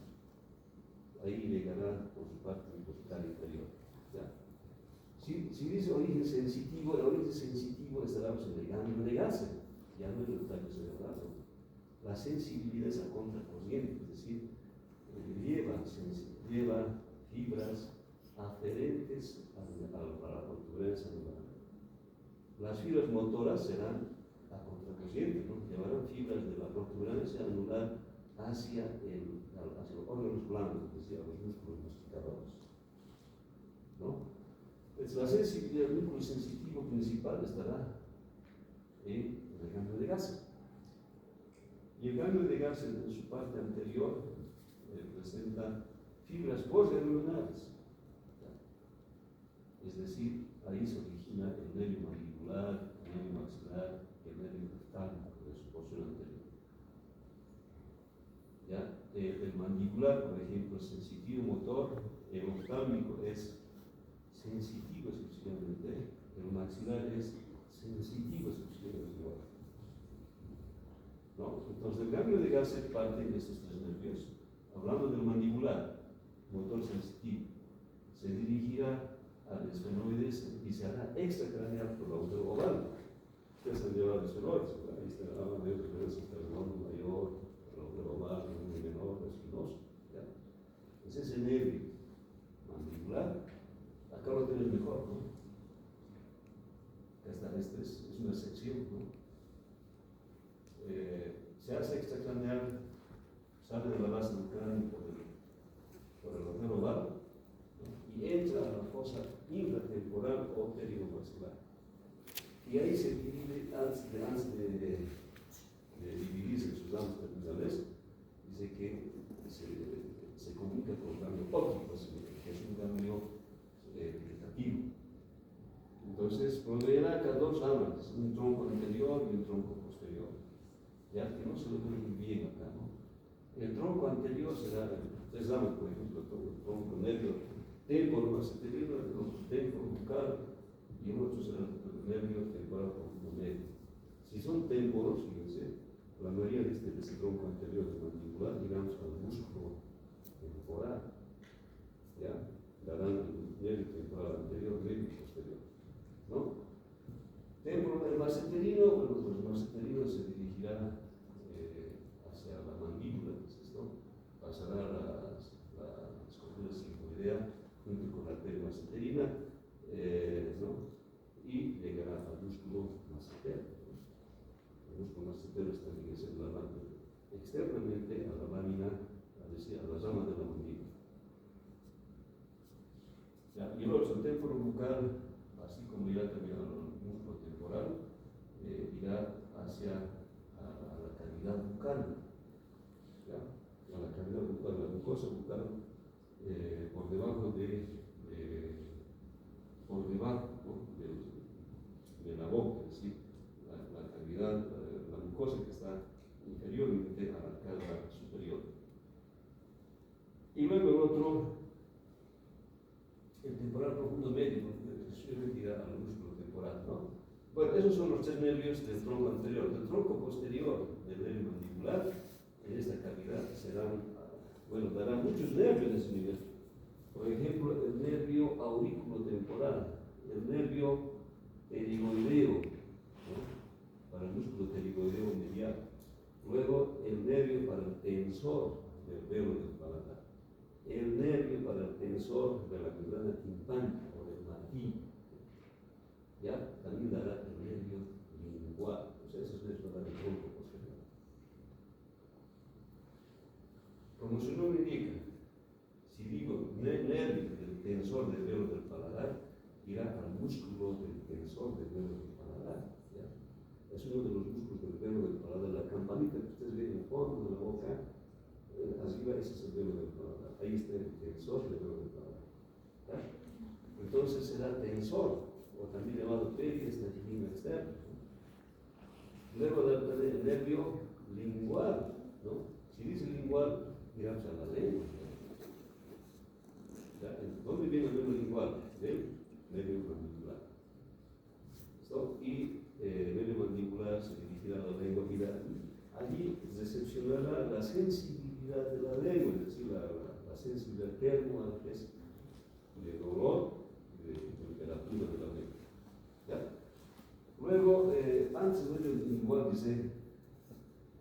A: Ahí llegará por su parte mucosidal inferior. ¿Ya? Si dice origen sensitivo, el origen sensitivo estará en el ganglio de gasa, ya no en el tallo cerebral, ¿no? La sensibilidad es a contracorriente, es decir, lleva fibras aferentes a la protuberancia anular. Las fibras motoras serán a contracorriente, ¿no? Llevarán fibras de la protuberancia anular hacia los órganos blandos, es decir, a los músculos masticadores, ¿no? Pues la sensibilidad del núcleo sensitivo principal estará en el ganglio de gasa. Y el ganglio de gasa en su parte anterior presenta fibras posganglionares. Es decir, ahí se origina el nervio mandibular, el nervio maxilar, el nervio oftálmico de su porción anterior. ¿Ya? El mandibular, por ejemplo, es sensitivo motor, el oftálmico es sensitivo exclusivamente, el maxilar es sensitivo exclusivamente igual. ¿No? Entonces, el ganglio de Gasser parte de estos tres nervios. Hablando del mandibular, motor sensitivo, se dirigirá al esfenoides y se hará extracraneal por la útero oval. Ustedes han llevado esfenoides, ahí está la mayor diferencia entre el nódulo mayor, la útero oval, el nódulo menor, el espinoso. ¿Ya? Es ese nervio mandibular, acá lo tienes mejor, ¿no? Esta es una sección, ¿no? Se hace extracraneal, sale de la base del cráneo por el útero oval, y entra a la fosa infratemporal o pterigomaxilar. Y ahí se divide, antes de dividirse en sus ramas terminales, dice que se comunica con el ganglio óptico, que es un ganglio vegetativo. Entonces, proveerá acá dos ramas, un tronco anterior y un tronco posterior. Ya que no se lo ven muy bien acá, ¿no? El tronco anterior será tres ramas, por ejemplo, el tronco nervio temporo masseterino, el otro temporo bucal y el otro será el nervio temporal profundo medio. Si son temporos, fíjense, la mayoría de ese tronco anterior del mandibular, digamos al músculo temporal, ¿ya? Darán el nervio temporal anterior, medio y posterior, ¿no? Temporo del masseterino, bueno, pues el masseterino se dirigirá hacia la mandíbula, ¿no? Pasará a las costuras sigmoidea junto con la arteria masseterina, ¿no? Y llegará al músculo massetero. El músculo massetero está externamente a la lámina, es decir, a la rama de la mandíbula. ¿Ya? Y el otro, el temporo bucal, así como irá también al músculo temporal, irá hacia la cavidad bucal. ¿Ya? A la cavidad bucal, la mucosa bucal, por debajo de la boca, es decir, la cavidad, la mucosa que está inferiormente a la cara superior. Y luego el otro, el temporal profundo medio, suele irá al músculo temporal, ¿no? Bueno, esos son los tres nervios del tronco anterior. Del tronco posterior del nervio mandibular, en esta cavidad darán muchos nervios de ese nivel. Por ejemplo, el nervio auriculotemporal, el nervio pterigoideo, ¿no? Para el músculo pterigoideo medial. Luego, el nervio para el tensor del velo del paladar. El nervio para el tensor de la membrana timpánica o del martillo. ¿Ya? También dará el nervio lingual. O sea, esos nervios darán el tronco posterior. Como su nombre indica, si digo nervio del tensor del velo del paladar, irá al músculo del tensor del velo del paladar. ¿Ya? Es uno de los músculos del velo del paladar. La campanita que ustedes ven en el fondo de la boca, arriba ese es el velo del paladar. Ahí está el tensor del velo del paladar. ¿Ya? Entonces será tensor, o también llamado periesternino externo. Luego el nervio lingual, ¿no? Si dice lingual, miramos a la lengua. ¿Dónde viene el nervio lingual? Del nervio mandibular. ¿So? Y el nervio mandibular se dirigirá a la lengua. Allí recepcionará la sensibilidad de la lengua, es decir, la sensibilidad termoantes de dolor y de temperatura de la lengua. ¿Ya? Luego, antes del nervio lingual, dice,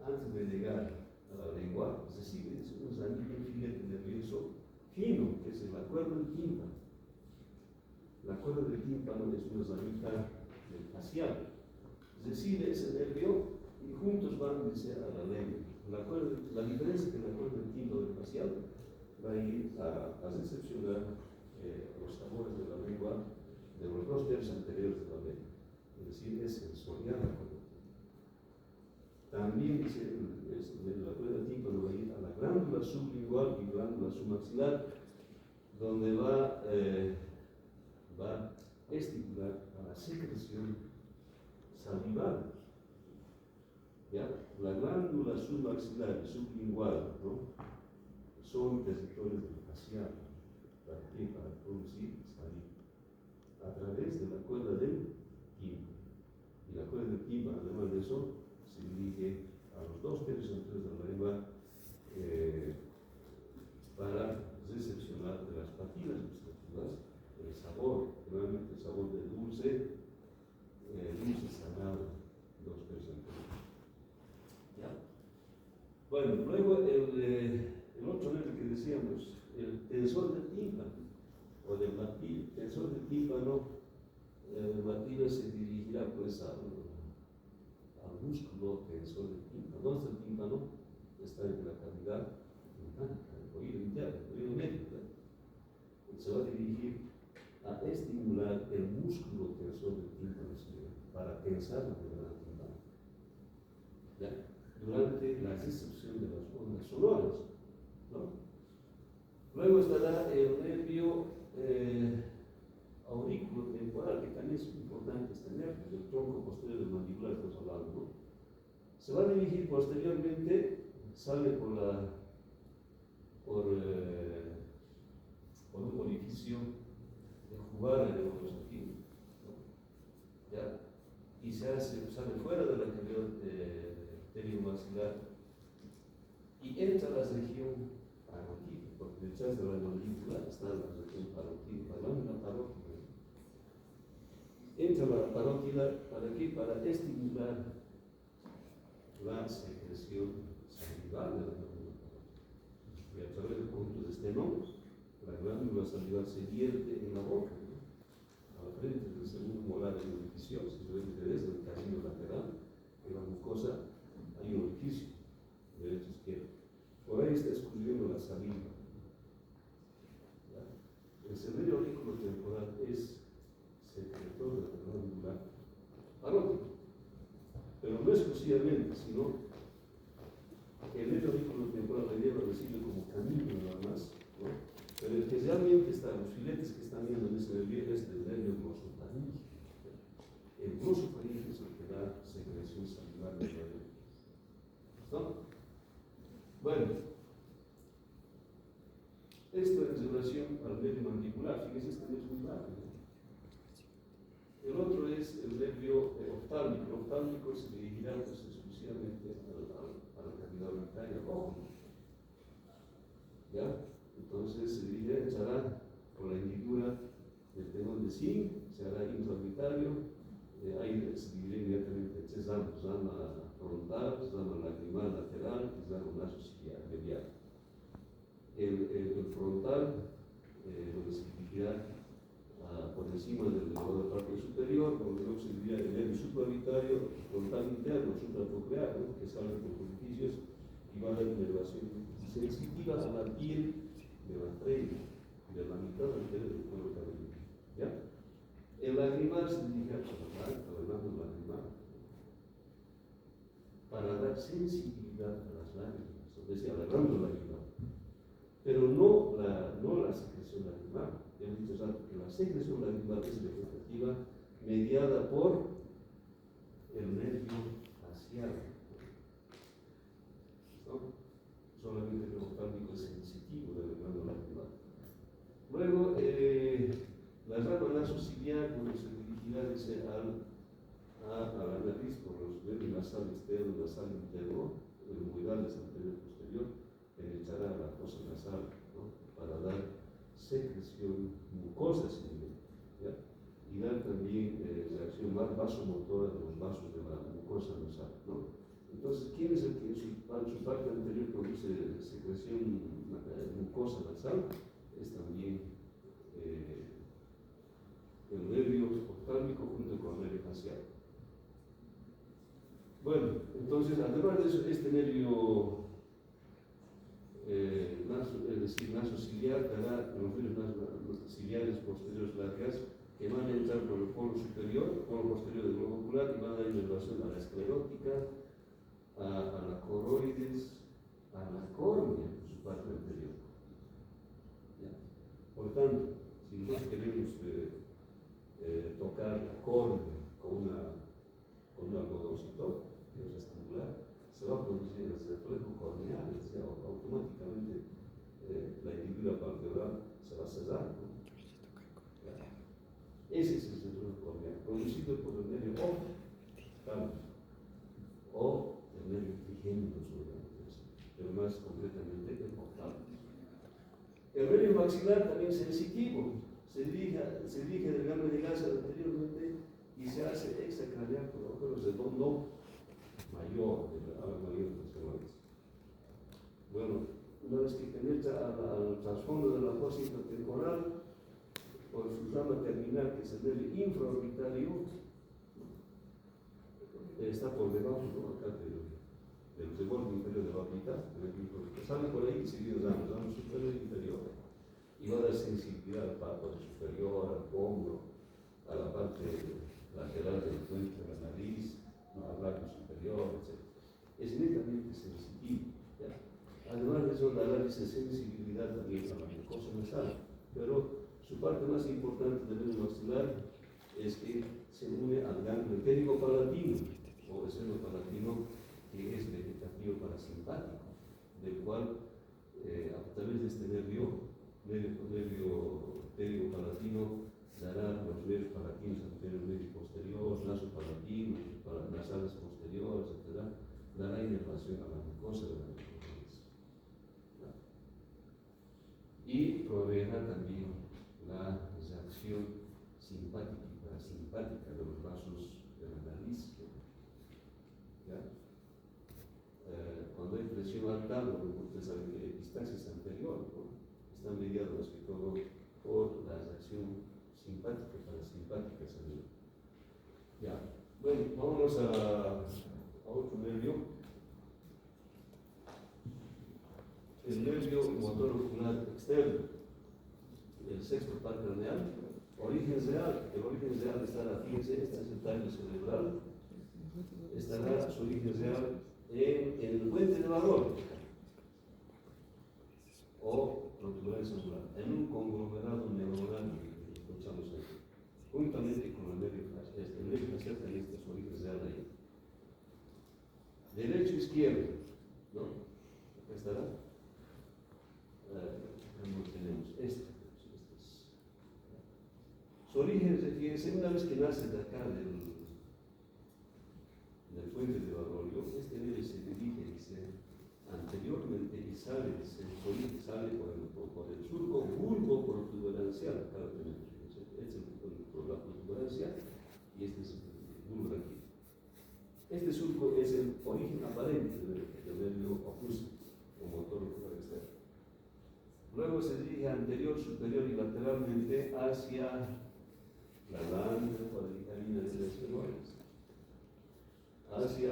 A: antes de llegar a la lengua, es decir, es un filete nervioso fino, que es la cuerda del tímpano. La cuerda del tímpano es una ramita facial, es decir, ese nervio, y juntos van a la lengua. La diferencia que la cuerda del tímpano facial va a ir a recepcionar los sabores de la lengua de los dos tercios anteriores de la lengua, es decir, es sensorial la cuerda. También dice la cuerda del tímpano va a ir a la glándula sublingual y glándula submaxilar, donde va a estimular a la secreción salival. ¿Ya? La glándula submaxilar y sublingual, ¿no? Son receptores del facial. ¿Para qué? Para producir saliva a través de la cuerda del tímpano. Y la cuerda del tímpano, además de eso, se dirige a los 2 tercios anteriores de la lengua para recepcionar de las papilas gustativas el sabor, generalmente el sabor del dulce, dulce salado, 2 tercios anteriores. ¿Ya? Bueno, luego el otro nervio que decíamos, el tensor del tímpano, o del martillo. El tensor del tímpano, el martillo se dirigirá pues al músculo tensor del tímpano. ¿Dónde está el tímpano? Está en la cavidad timpánica, el oído interno, el oído medio, ¿verdad? Se va a dirigir a estimular el músculo tensor del tímpano para tensar la membrana timpánica. ¿Ya? Durante la recepción de las ondas sonoras, ¿no? Luego estará el nervio aurículo temporal, que también es importante este nervio, el tronco posterior del mandibular, estamos hablando, ¿no? Se va a dirigir posteriormente, sale por un orificio de jugar en el ojosoquín, ¿no? ¿Ya? Y sale fuera de la cavidad pteriomaxilar y entra a la región parótida, porque detrás de la mandíbula está la región parótida, la lámina parótida. Entra a la parótida, ¿para qué? Para estimular la secreción salival de la glándula parótida. Y a través del conducto de estenón, la glándula salival se vierte en la boca, ¿no? A la frente del segundo molar hay un orificio, si se ve desde el canino lateral, en la mucosa hay un orificio, derecho izquierdo. Por ahí está escurriendo la saliva. ¿Ya? El nervio aurículo temporal es secretor de la glándula parótida, pero no exclusivamente, sino que el nervio aurículo temporal le lleva a decirlo como camino nada más, ¿no? Pero el que realmente está, los filetes que están viendo en ese nervio es del nervio glosofaríngeo. El glosofaríngeo es el que da secreción salival del nervio. ¿Listo? Bueno, esto en relación al nervio mandibular, fíjense, este no es muy rápido. El otro es el nervio oftálmico. El oftálmico se dirigirá pues, exclusivamente a la cavidad orbitaria, ojo. ¿Ya? Entonces se echará por la hendidura del tendón de zinc, se hará intraorbitario, ahí se dividirá inmediatamente en 3 ramas: rama frontal, rama lacrimal lateral y rama nasociliar medial. El frontal, donde se dividirá por encima del elevador parte superior, donde luego se dividirá el nervio supraorbitario, frontal interno, supracoclear, ¿no? Que sale por orificios y va a dar inervación sensitiva a la piel de la frente, de la mitad anterior del cuero cabelludo. ¿Ya? El lagrimal se dirige a la glándula lagrimal para dar sensibilidad a las lágrimas, es decir, a la glándula lagrimal, pero no la secreción lagrimal. Ya hemos dicho que la secreción lagrimal es vegetativa mediada por el nervio facial. ¿No? Solamente el oftálmico es sensitivo de la glándula lagrimal. Luego, la rama nasociliar, cuando se dirigirá a la nariz por los nervios nasal externo, nasal interno, lumboidales anterior y posterior, penetrar a la fosa nasal, ¿no? Para dar secreción mucosa ¿ya? Y dar también reacción vasomotora de los vasos de la mucosa nasal, ¿no? Entonces, ¿quién es el que en su parte anterior produce secreción mucosa nasal? Es también el nervio oftálmico junto con el nervio facial. Bueno, entonces, además de eso, este nervio es decir, nasociliar dará los nervios ciliares posteriores largas que van a entrar por el polo superior, polo posterior del globo ocular, y van a dar inervación a la esclerótica, a la coroides, a la córnea, en su parte anterior. ¿Ya? Por tanto, si nosotros queremos tocar acorde con un algodoncito que es estimular, se va a producir el reflejo corneal, o sea, automáticamente la hendidura palpebral se va a cerrar, ¿no? Ese es el reflejo corneal, producido por el nervio óptico o el nervio trigémino, pero más concretamente el octavo. El nervio maxilar también es sensitivo, se dirige del ganglio de Ganser anteriormente y se hace extracraneal por agujeros redondo mayor, de la ala mayor de los cerebros. Bueno, una vez que penetra al trasfondo de la fosa intertemporal, por su rama terminal, que es el nervio infraorbitario, está por debajo, ¿no? Acá del reborde inferior de la órbita, sale por ahí seguido ramo superior e inferior, y va a dar sensibilidad al párpado superior, al hombro, a la parte lateral del puente de la nariz, al labio superior, etc. Es netamente sensitivo. ¿Ya? Además de eso, dará esa sensibilidad también a la mucosa nasal, pero su parte más importante del nervio maxilar es que se une al ganglio entérico-palatino, o el seno palatino, que es vegetativo parasimpático, del cual a través de este nervio entérico-palatino dará los nervios palatinos anterior, medio y posterior, nasopalatino, nasales posteriores, etc. Dará inervación a la mucosa de la nariz. Y proveerá también la reacción simpática y parasimpática de los vasos de la nariz. ¿Ya? Cuando hay presión alta, ustedes saben que la epistaxis anterior, ¿no? Está mediada más que todo por la reacción simpática y parasimpática cerebral. Ya, bueno, vámonos a otro nervio. El nervio motor ocular externo, el sexto par craneal, origen real. El origen real estará, fíjense, este es el tallo cerebral, estará su origen real en el puente de valor o protuberancia ocular, en un conglomerado neuronal que escuchamos aquí, juntamente con el nervio facial también está su origen real ahí. Derecho e izquierdo, ¿no? Acá estará. No tenemos este es. Su origen, fíjense, una vez que nace de acá del puente de Baroglio, este nervio se dirige, dice, anteriormente y sale por el surco bulbo protuberancial. Acá lo tenemos, este es por la protuberancia y este es el bulbo aquí. Este surco es el origen aparente del nervio oculto o motor ocular externo. Luego se dirige anterior, superior y lateralmente hacia la lámina cuadricalina de las esfenoides, hacia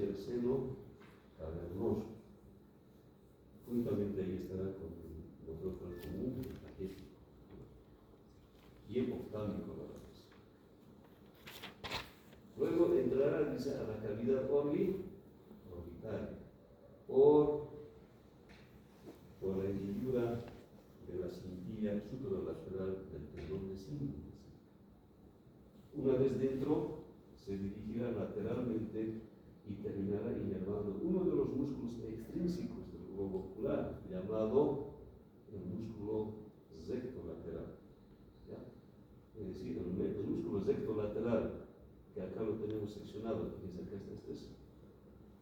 A: el seno cavernoso. Juntamente ahí estará con el motor común y hipoctámico a la vez. Luego entrará, dice, a la cavidad orbitaria por la hendidura de la cintilla supralateral del tendón de síntesis. Una vez dentro, se dirigirá lateralmente y terminará inervando uno de los músculos extrínsecos del globo ocular, llamado el músculo rectolateral. ¿Ya? Es decir, el músculo rectolateral, que acá lo tenemos seccionado, fíjense,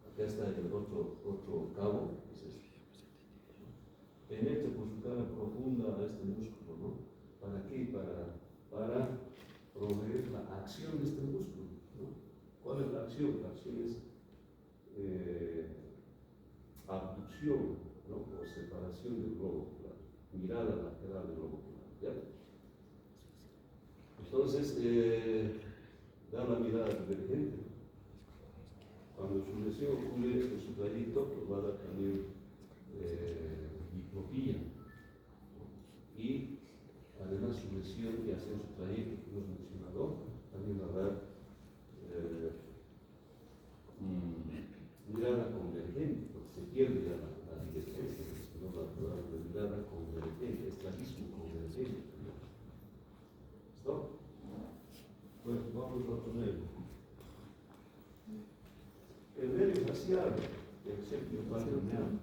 A: acá está el otro cabo, es este. Penetra por su cara profunda a este músculo, ¿no? ¿Para qué? Para proveer la acción de este músculo, ¿no? ¿Cuál es la acción? La acción es abducción, ¿no? O separación del globo ocular, mirada lateral del globo ocular, ¿ya? Entonces, da la mirada divergente. Cuando su lesión ocurre en su trayecto, pues va a dar también diplopía, ¿no? Y además su lesión que hace en su trayecto, que hemos mencionado, también va a dar mirada convergente, porque se pierde ya la divergencia, sino la mirada convergente, es Pues vamos a poner el nervio facial, el séptimo paterneal.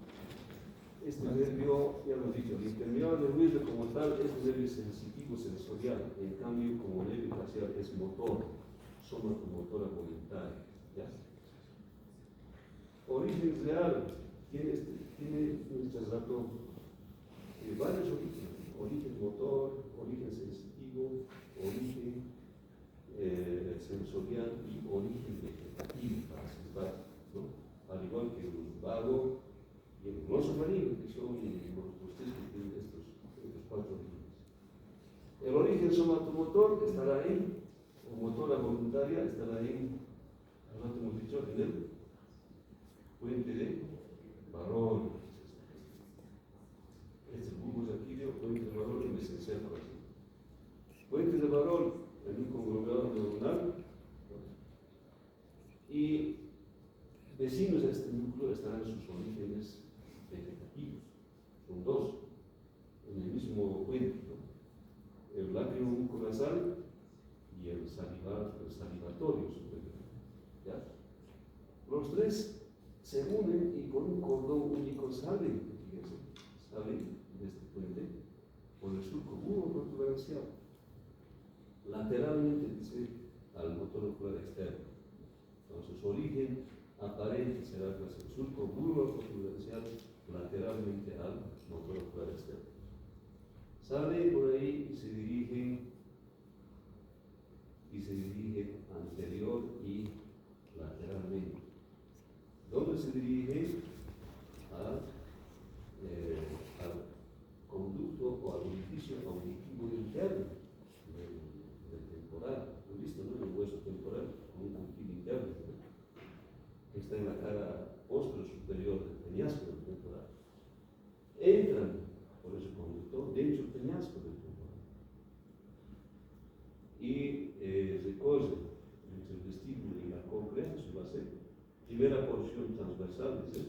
A: Este nervio, ya lo he dicho, el intermedio nervioso como tal es un nervio sensitivo sensorial, en cambio como nervio facial es motor, somatomotora voluntaria. ¿Ya? Origen real, tiene nuestro dato varios orígenes, origen motor, origen sensitivo, origen sensorial y origen vegetativo para sentar, ¿no? Al igual que el vago y el oso marino, que son los tres que tienen estos cuatro orígenes. El origen somatomotor estará en, o motora voluntaria estará en, ahora hemos dicho, en el puente de varón. Este bulbo de aquilio, puente de varón y mesencéfalo. Puente de varón en un conglomerado neuronal y vecinos a este núcleo estarán sus orígenes vegetativos. Son dos, en el mismo puente, ¿no? El lácrimo buconasal y el salivatorio superior. ¿Ya? Los tres se unen y con un cordón único salen, fíjense, salen de este puente por el surco bulo-protuberancial. Lateralmente, dice, al motor ocular externo. Entonces, su origen aparente será el surco bulo-protuberancial lateralmente al motor ocular externo. Sale por ahí y se dirige anterior y lateralmente. ¿Dónde se dirige? Al conducto o al orificio auditivo interno del temporal. ¿Lo han visto, no? El hueso temporal con un anquilo interno, ¿no? Que está en la cara posterior superior del peñasco del temporal. Entran por ese conducto dentro del peñasco del temporal y recorren entre el vestíbulo y la cóclea, su base, primera porción transversal, dice,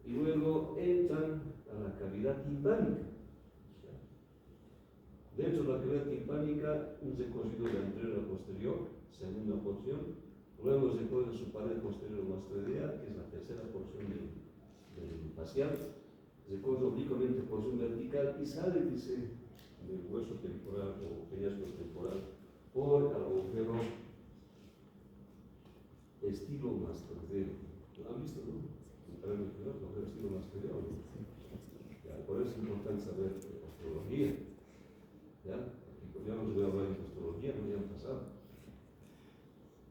A: y luego entran a la cavidad timpánica. Dentro de la cavidad timpánica, un recorrido de anterior a posterior, segunda porción, luego recorre su pared posterior mastroidea, que es la tercera porción del facial, recorre oblicuamente porción vertical y sale, dice, del hueso temporal o peñasco temporal por el agujero estilo mastroideo. ¿Lo han visto, no? El agujero estilo mastroideo, ¿no? Ya, por eso es importante saber astrología. ¿Ya? Aquí ya no os voy a hablar de astrología, no ya han pasado.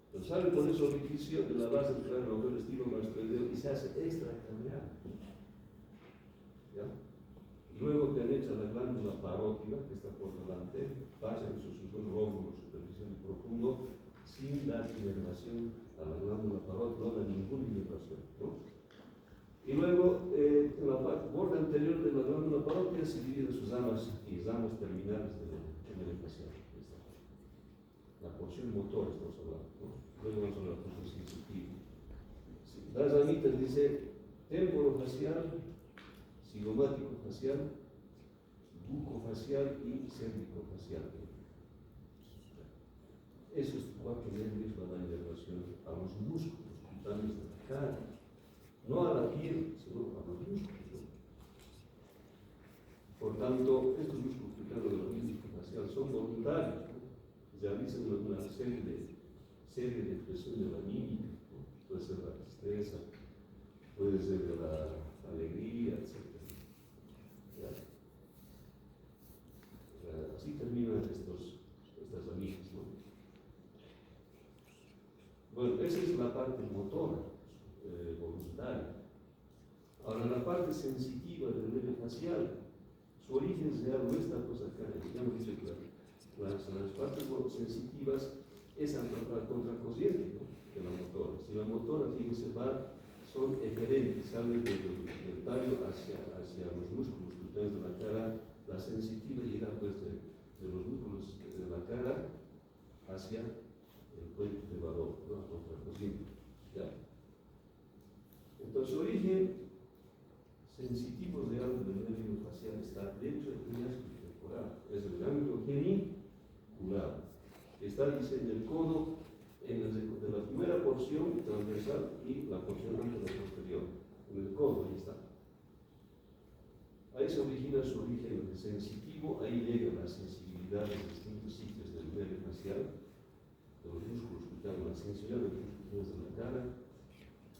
A: Entonces sale por ese orificio de la base del cráneo agujero estilo mastroideo y se hace extracranial. ¿Ya? Luego penetra la glándula parótida, que está por delante, pasa en su lóbulo superficial y profundo, sin dar inervación a la glándula parótida, no da ninguna inervación, ¿no? Y luego, en la borde anterior de la glándula parótida se divide sus ramas y ramas terminales del nervio facial. La porción motor estamos hablando, ¿no? Luego vamos a hablar de la porción sensitiva. Las ramitas dice temporofacial, cigomático facial, bucofacial y cérvico-facial. Esos cuatro nervios van a dar inervación a los músculos cutáneos de la cara, no a la piel, sino a los músculos. Por tanto, estos músculos cutáneos de la mímica facial son voluntarios, ¿no? Realizan una serie de expresiones de la mímica, ¿no? Puede ser la tristeza, puede ser de la alegría, etc. Así terminan estas amigas, ¿no? Bueno, esa es la parte motora, voluntaria. Ahora, la parte sensitiva del nervio facial, su origen real no está pues acá, ya hemos dicho que las partes sensitivas es a la contracorriente, ¿no? De la motora. Si la motora, fíjense, son eferentes, salen del tallo hacia los músculos cutáneos de la cara. La sensitiva llega pues de los músculos de la cara hacia el puente de varón, ¿no? A contracorriente. ¿Ya? Entonces, el origen sensitivo real del nervio facial está dentro del peñasco temporal, es el ganglio genicular. Está dice, en el codo, de la primera porción transversal y la porción antes de la posterior. En el codo, ahí está. Ahí se origina su origen sensitivo, ahí llega la sensibilidad de distintos sitios del nervio facial, de los músculos que llaman la sensibilidad de los músculos de la cara,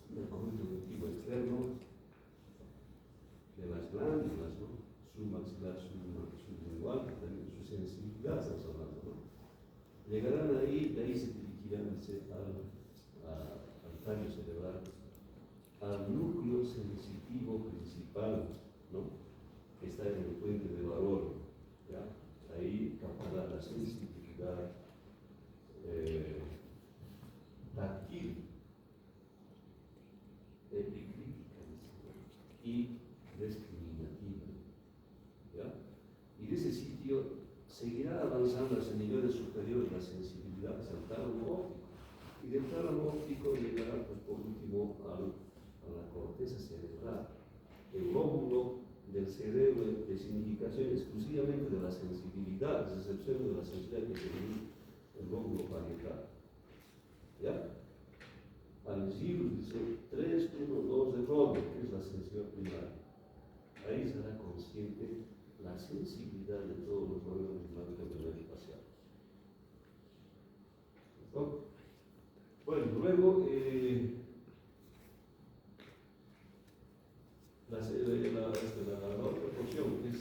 A: del conducto auditivo externo, de las glándulas, ¿no? Submaxilar, sublingual, también su sensibilidad, estamos hablando, ¿no? Llegarán ahí, de ahí se dirigirán al tallo cerebral, al núcleo sensitivo principal, ¿no? Que está en el puente de Barolo, ¿ya? Ahí captará la sensibilidad táctil, epicrítica y discriminativa, ¿ya? Y de ese sitio seguirá avanzando hacia niveles superiores la sensibilidad hacia el tálamo óptico, y del tálamo óptico llegará, pues, por último a la corteza cerebral, el lóbulo del cerebro de significación exclusivamente de la sensibilidad, a excepción de la sensibilidad que tiene el lóbulo parietal. ¿Ya? Al giro dice 3, 1, 2 de roble, que es la sensibilidad primaria. Ahí será consciente la sensibilidad de todos los órganos dinámicos del nervio facial. ¿Listo? Bueno, luego la otra porción es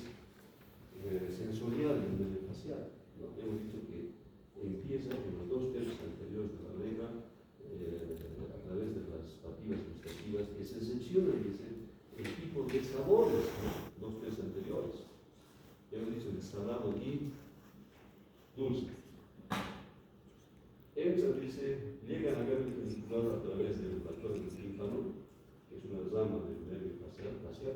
A: sensorial del nervio facial, ¿no? Hemos dicho que empieza en los dos tercios anteriores de la oreja, a través de las papilas gustativas, que se seccionan, dice, el tipo de sabores, ¿no? Dos tercios anteriores. Ya hemos dicho de salado y dulce. Entra, dice, llega a la gama vesicular a través del factor del tímpano, que es una rama del nervio facial,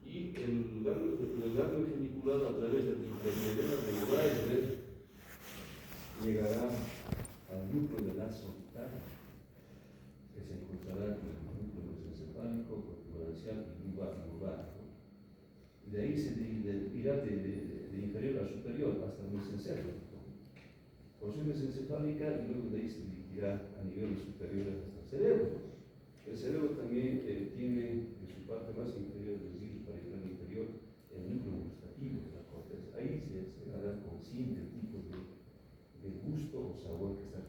A: y el ganglio genicular a través de la membrana de Weisberg llegará al núcleo del lazo vital, que se encontrará con el núcleo mesencefálico, protuberancial y lumbar, ¿no? Y de ahí se irá de inferior a superior hasta el mesencéfalo, ¿no? Porción mesencefálica, y luego de ahí se dirigirá a niveles superiores hasta el cerebro. El cerebro también tiene en su parte más inferior del giro parietal inferior el núcleo gustativo de la corteza. Ahí se hará consciente el tipo de gusto o sabor que está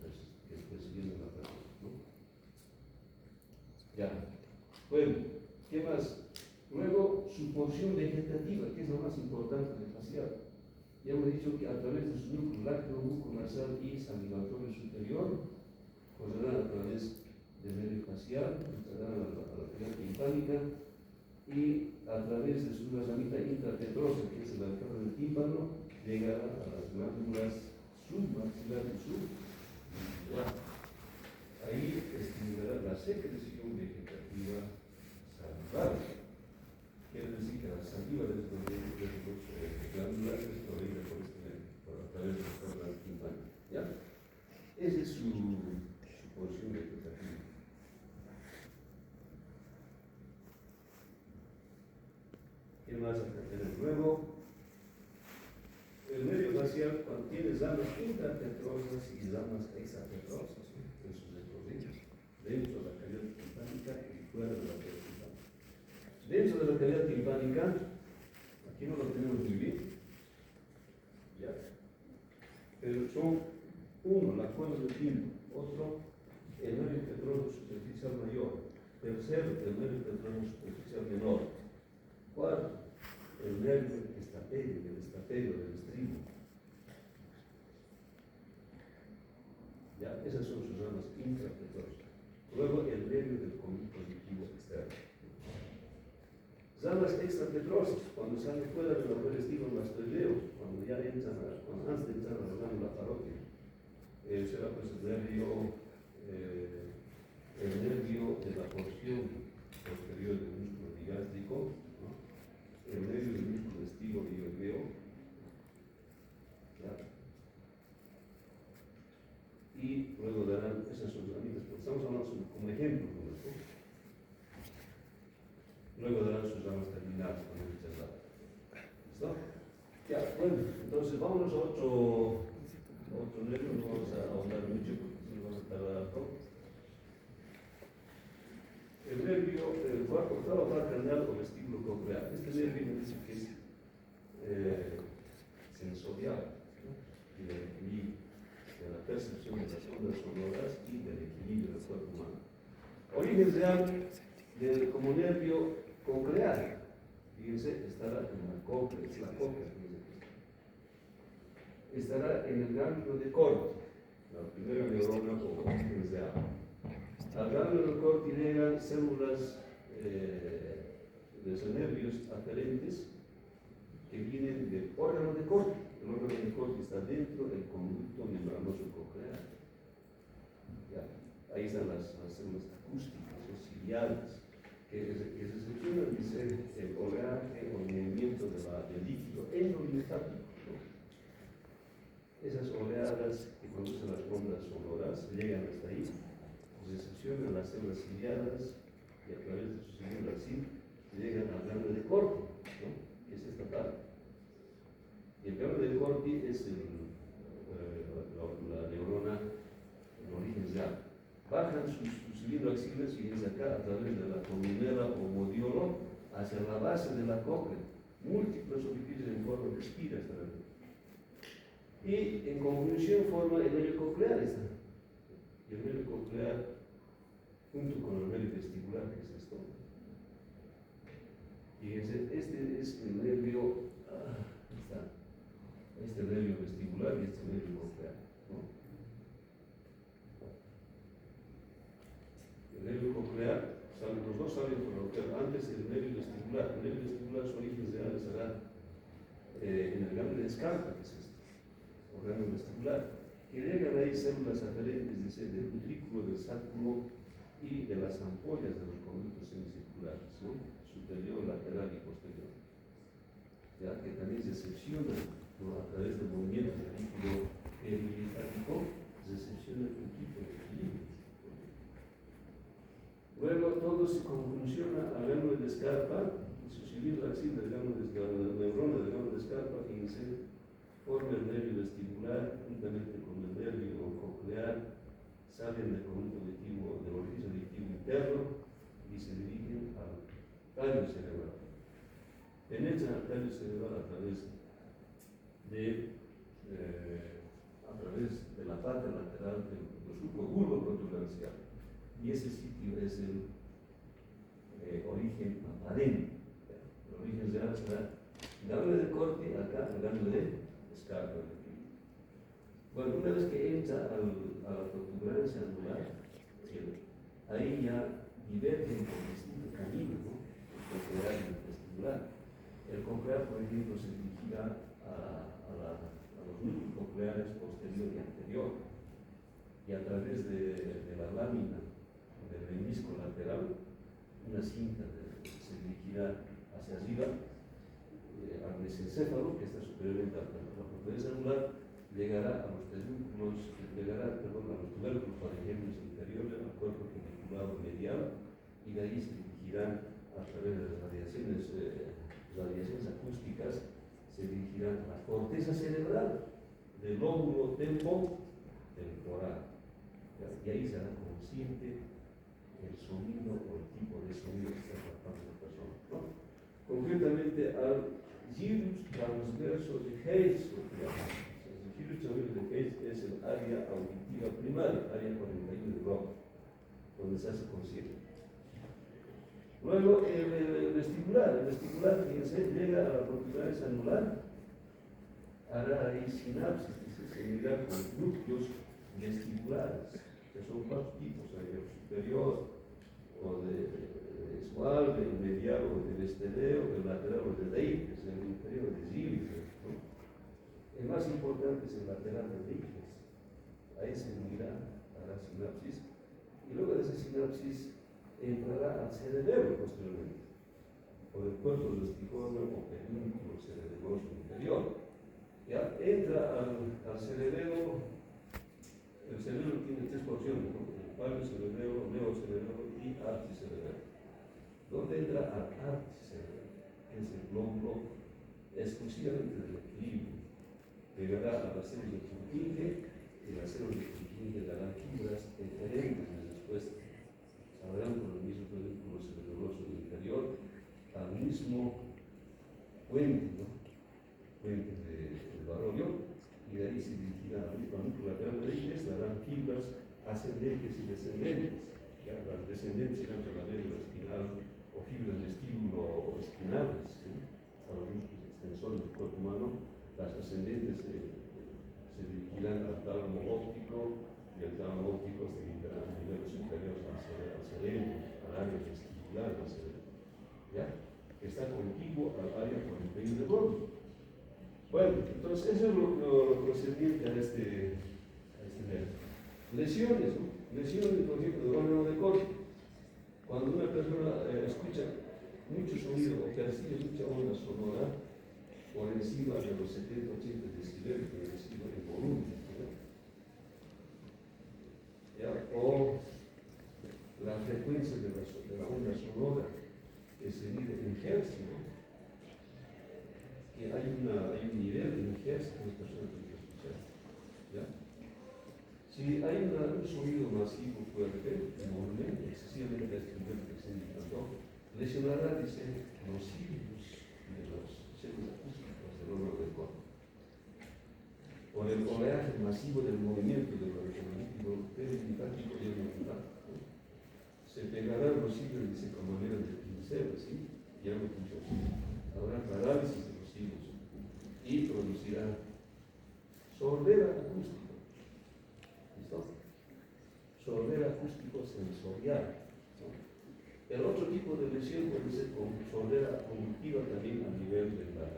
A: percibiendo la persona, ¿no? Ya. Bueno, ¿qué más? Luego, su porción vegetativa, que es lo más importante del facial. Ya hemos dicho que a través de su núcleo lácteo, buco-nasal y salivatorio superior, correrán a través del nervio facial, entrarán a la cavidad timpánica, y a través de su ramita intratetrosa, que es el alcance del tímpano, llegará a las glándulas submaxilares sublingual. Ahí estimulará la secreción vegetativa salival. Quiere decir que la saliva de los glándulas es proveída a través de la glándulas timpánicas. ¿Ya? Esa es su porción vegetativa. ¿Qué más acá tenemos? Luego, el nervio facial contiene ramas intratetrosas y ramas extratetrosas en sus recorridos, dentro de la cavidad timpánica y fuera de la cavidad timpánica. Dentro de la cavidad timpánica, aquí no lo tenemos muy bien, ¿ya? Pero son uno, la cuerda del tímpano, otro, el nervio tetroso superficial mayor, tercero, el nervio tetroso superficial menor, cuarto, el nervio estapedio del estribo. Ya, esas son sus ramas intratetrosas. Luego el nervio del conducto auditivo externo. Ramas extratetrosas, cuando sale fuera del estilo mastoideo, cuando ya entran, antes de entrar a la glándula parótida, será pues el nervio de la porción posterior del músculo digástrico, ¿no? El nervio del músculo estiloideeo, y luego darán esas son ramitas, porque estamos hablando como ejemplo, ¿no? Luego darán sus ramas terminales con dichas ramas. ¿Listo? Ya, bueno, entonces vámonos a otro nervio. octava craneal o vestíbulo coclear. Este nervio me dice que es sensorial, ¿no? Y del equilibrio, de la percepción de las ondas sonoras y del equilibrio del cuerpo humano. Origen real como nervio coclear. Fíjense, estará en la cóclea, es la cóclea. Estará en el ganglio de Corti, la primera neurona o origen real. Al ganglio de Corti llegan células de los nervios aferentes que vienen del órgano de Corti. El órgano de Corti está dentro del conducto membranoso coclear. ¿Ya? Ahí están las células acústicas o ciliares, que recepcionan el oleaje o el movimiento del líquido endolimpático, ¿no? Esas oleadas que conducen las ondas sonoras llegan hasta ahí, recepcionan las células ciliadas y a través de su célula así llegan al ganglio de Corti, ¿no? Que es esta parte. Y el ganglio de Corti es la neurona en origen real. Bajan sus cilindros axiales, fíjense acá, a través de la columela o modiolo hacia la base de la cóclea. Múltiples orificios en forma de espiral estarán. Y en conjunción forma el nervio coclear. Y el nervio coclear, junto con el nervio vestibular, que es esto. Fíjense, este es el nervio, este nervio vestibular y este nervio coclear, ¿no? El nervio coclear, los dos salen por lo que antes el nervio vestibular. El nervio vestibular, su origen real estará en el ganglio de Scarpa, que es este, órgano vestibular, que llegan ahí células aferentes del utrículo, del sacro y de las ampollas de los conductos semicirculares, ¿no? Superior, lateral y posterior, ya que también se secciona, ¿no? A través del movimiento del líquido perilinfático, se secciona el tipo de equilibrio. Luego todo se conjunciona al ganglio de Scarpa, su cilindro axial del ganglio de la neurona del ganglio de Scarpa, fíjense, forma el nervio vestibular juntamente con el nervio coclear, salen del conducto auditivo, del orificio auditivo interno y se dirigen al tallo cerebral. Penetran al tallo cerebral a través de la parte lateral del surco bulbo protuberancial. Y ese sitio es el origen aparente. El origen real será el ganglio de Corti, acá el ganglio de Scarpa. Bueno, una vez que entra a la protuberancia anular, ahí ya divergen por distintos caminos, ¿no? El coclear y el vestibular. El coclear, por ejemplo, se dirigirá a los núcleos cocleares posterior y anterior, y a través de la lámina del menisco lateral, una cinta se dirigirá hacia arriba al mesencéfalo, que está superiormente a la protuberancia anular, llegará a los pedúnculos, a los tubérculos, por ejemplo, inferiores, al cuerpo geniculado medial, y de ahí se dirigirán a través de las radiaciones acústicas, se dirigirán a la corteza cerebral del lóbulo temporal. Y ahí será consciente el sonido o el tipo de sonido que está captando la persona, ¿no? Concretamente al gyrus transverso de Hayes. El gyrus transverso de Hayes es el área auditiva primaria, área 41 de Broca, donde se hace consciente. Luego el vestibular, fíjense, llega a la protuberancia anular, hará ahí sinapsis, se unirá con núcleos vestibulares, que son cuatro tipos, hay el superior, o de escual, del medial o de vestedeo, del lateral o de Dey, que es el inferior de Gilles, ¿no? El más importante es el lateral de Gilles, ahí se unirá a la sinapsis, y luego de esa sinapsis entrará al cerebelo posteriormente, por el cuerpo vestigiorno o pedúnculo cerebroso inferior. Ya entra al cerebelo. El cerebelo tiene tres porciones, ¿no? El palio cerebelo, neocerebelo y archicerebelo. ¿Dónde entra al archicerebelo? Es el glóbulo exclusivamente del equilibrio. Llegará a las células de Purkinje, y las células de Purkinje darán fibras diferentes después. Saldrán por el mismo pedúnculo cerebroso inferior. estructuras ascendentes y descendentes. Ya, las descendentes serán por la médula espinal o fibras de estíbulo o espinales, a los músculos extensores del cuerpo humano. Las ascendentes se dirigirán al tálamo óptico y el tálamo óptico se dirigirá a niveles superiores al cerebro, al área vestibular del cerebro, ¿ya? Que está contiguo al área por el medio de Brodmann. Bueno, entonces eso es lo concerniente a este nervio. Lesiones, ¿no? Lesiones, por ejemplo, del órgano de corte. Cuando una persona escucha mucho sonido o percibe mucha onda sonora por encima de los 70-80 decibeles, por encima del volumen, ¿ya? O la frecuencia de la onda sonora que se mide en hertz, ¿no? Que hay un nivel en hertz que las personas tienen que escuchar, ¿ya? Si hay un sonido masivo fuerte, en volumen, excesivamente estridente que se indicando, lesionará, dice, los ciclos de los células acústicos del órgano del corte. Por el oleaje masivo del movimiento del electromagnético periférico y oriental, se pegarán los ciclos, dice, con manera de pincel, ¿sí? Ya no funciona. Habrá parálisis de los ciclos y producirá sordera acústica. Sordera acústico sensorial, ¿no? El otro tipo de lesión puede ser con sordera conductiva también a nivel de la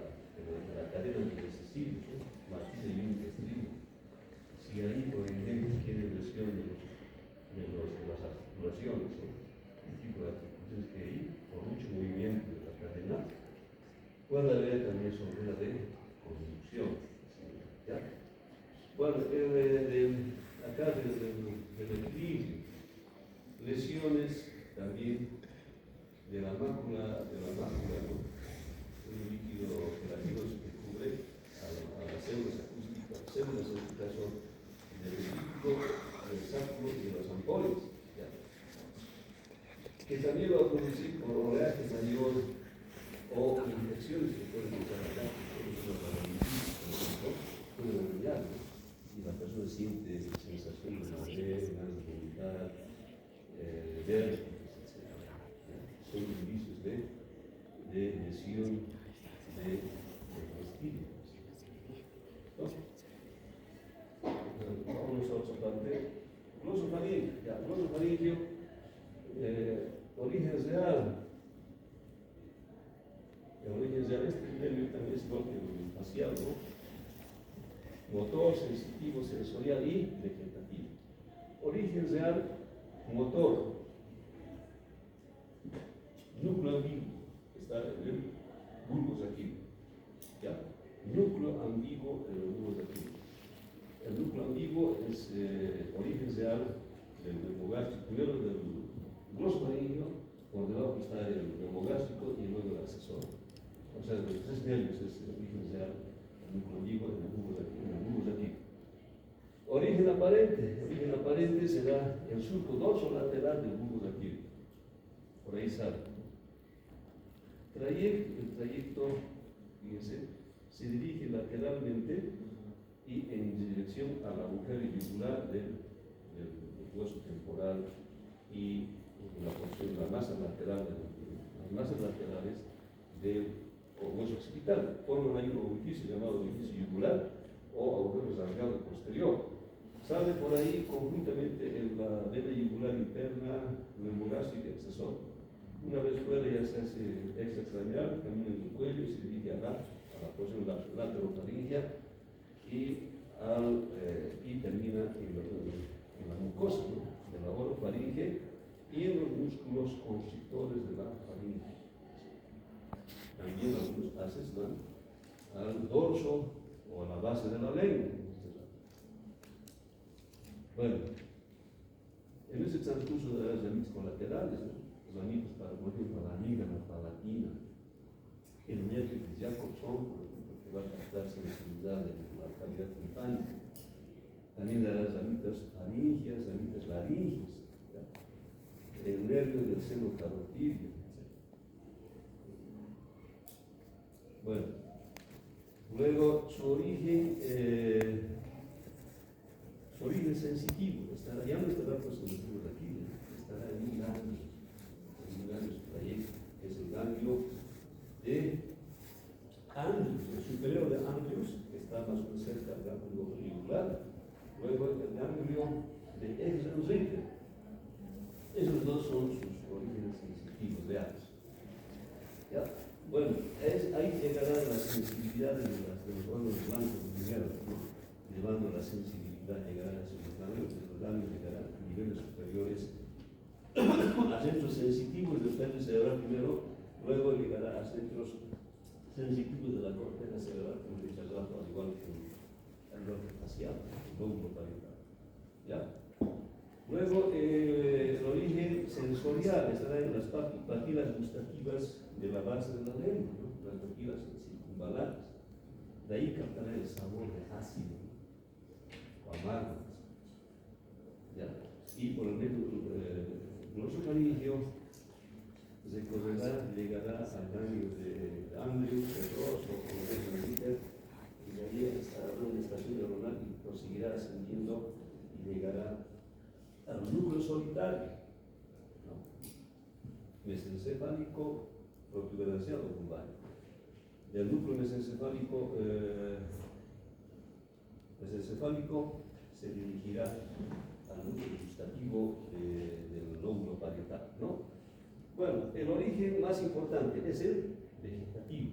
A: cadena de decisivo, ¿no? Martillo y intestino. Si ahí, por ejemplo, tiene lesión de las articulaciones, ¿no? El tipo de articulaciones que hay, por mucho movimiento de la cadena, puede haber también sordera de conducción, ¿ya? Bueno, acá del equilibrio, lesiones también de la mácula, ¿no? Un líquido gelatinoso que cubre a las células acústicas. Las células acústicas son del líquido, del sacro y de los ampoles, ¿ya? Que también va a producir por oleaje mayor o infecciones que pueden desarrollar, pueden dañar, ¿no? Y la persona siente sensación de mareo, ganas de vomitar, vértigos, etc. Son indicios de lesión del intestino. Vamos a otra parte. Glosofaringio, origen real. El origen real, este nervio también es igual que el facial, ¿no? Motor, sensitivo, sensorial y vegetativo. Origen real, motor. Núcleo ambiguo, está en el bulbo saquino, ¿ya? Núcleo ambiguo en el bulbo saquino. El núcleo ambiguo es origen real del neumogástrico, primero del glosofaringio, por debajo está el neumogástrico y luego el accesorio. O sea, de los tres nervios es el origen real. Núcleo ambiguo en el bulbo saquino. Origen aparente será el surco dorsolateral del bulbo saquino. Por ahí sale. El trayecto, fíjense, se dirige lateralmente y en dirección al agujero yugular del hueso temporal y la porción, las masas laterales del hueso occipital. Forman ahí un orificio llamado orificio yugular o agujero rasgado posterior. Sale por ahí conjuntamente en la vena yugular interna, neumogástrica y accesoria. Una vez fuera ya se hace extracranial, camina en el cuello y se dirige a la porción laterofaringea y termina en la mucosa, ¿no? De la orofaringe y en los músculos constrictores de la faringe. También algunos asestan al dorso o a la base de la lengua. Bueno, en ese transcurso de las llamitas colaterales, ¿no? Llamitas para, por ejemplo, la amígdala palatina, el nervio de Jacobson, por ejemplo, que va a captar sensibilidad de la cavidad timpánica. También de las llamitas faringias, llamitas laringias, ¿ya? El nervio del seno carotidio, etc. Bueno, luego su origen origen sensitivo, estará, ya no estará pues en el aquí, estará en un ganglio suprayético, que es el ganglio de Angius, el superior de Angius, que está más o menos cerca del ganglio auricular, luego el ganglio de Enrique. Esos dos son sus orígenes sensitivos, veamos. ¿Ya? Bueno, ahí llegará la sensibilidad de los órganos blancos primero, ¿no? Llevando la sensibilidad, llegará a esos órganos, los órganos llegarán a niveles superiores a centros sensitivos del centro cerebral primero, luego llegará a centros sensitivos de la corteza cerebral, como dije al rato, al igual que el lóbulo facial, el lóbulo parietal. ¿Ya? Luego, el origen sensorial estará en las papilas gustativas de la base de la lengua, ¿no? Las papilas circunvalares. De ahí captará el sabor de ácido, ¿no? O amargo. ¿Ya? Y por el medio glosofaringeo recorrerá, llegará al ganglio de Angius, ferroso, como dije, y de ahí estará una estación neuronal y proseguirá ascendiendo y llegará al núcleo solitario, ¿no? Mesencefálico, protuberancial o lumbar. Del núcleo mesencefálico se dirigirá al núcleo gustativo del lóbulo parietal, ¿no? Bueno, el origen más importante es el vegetativo.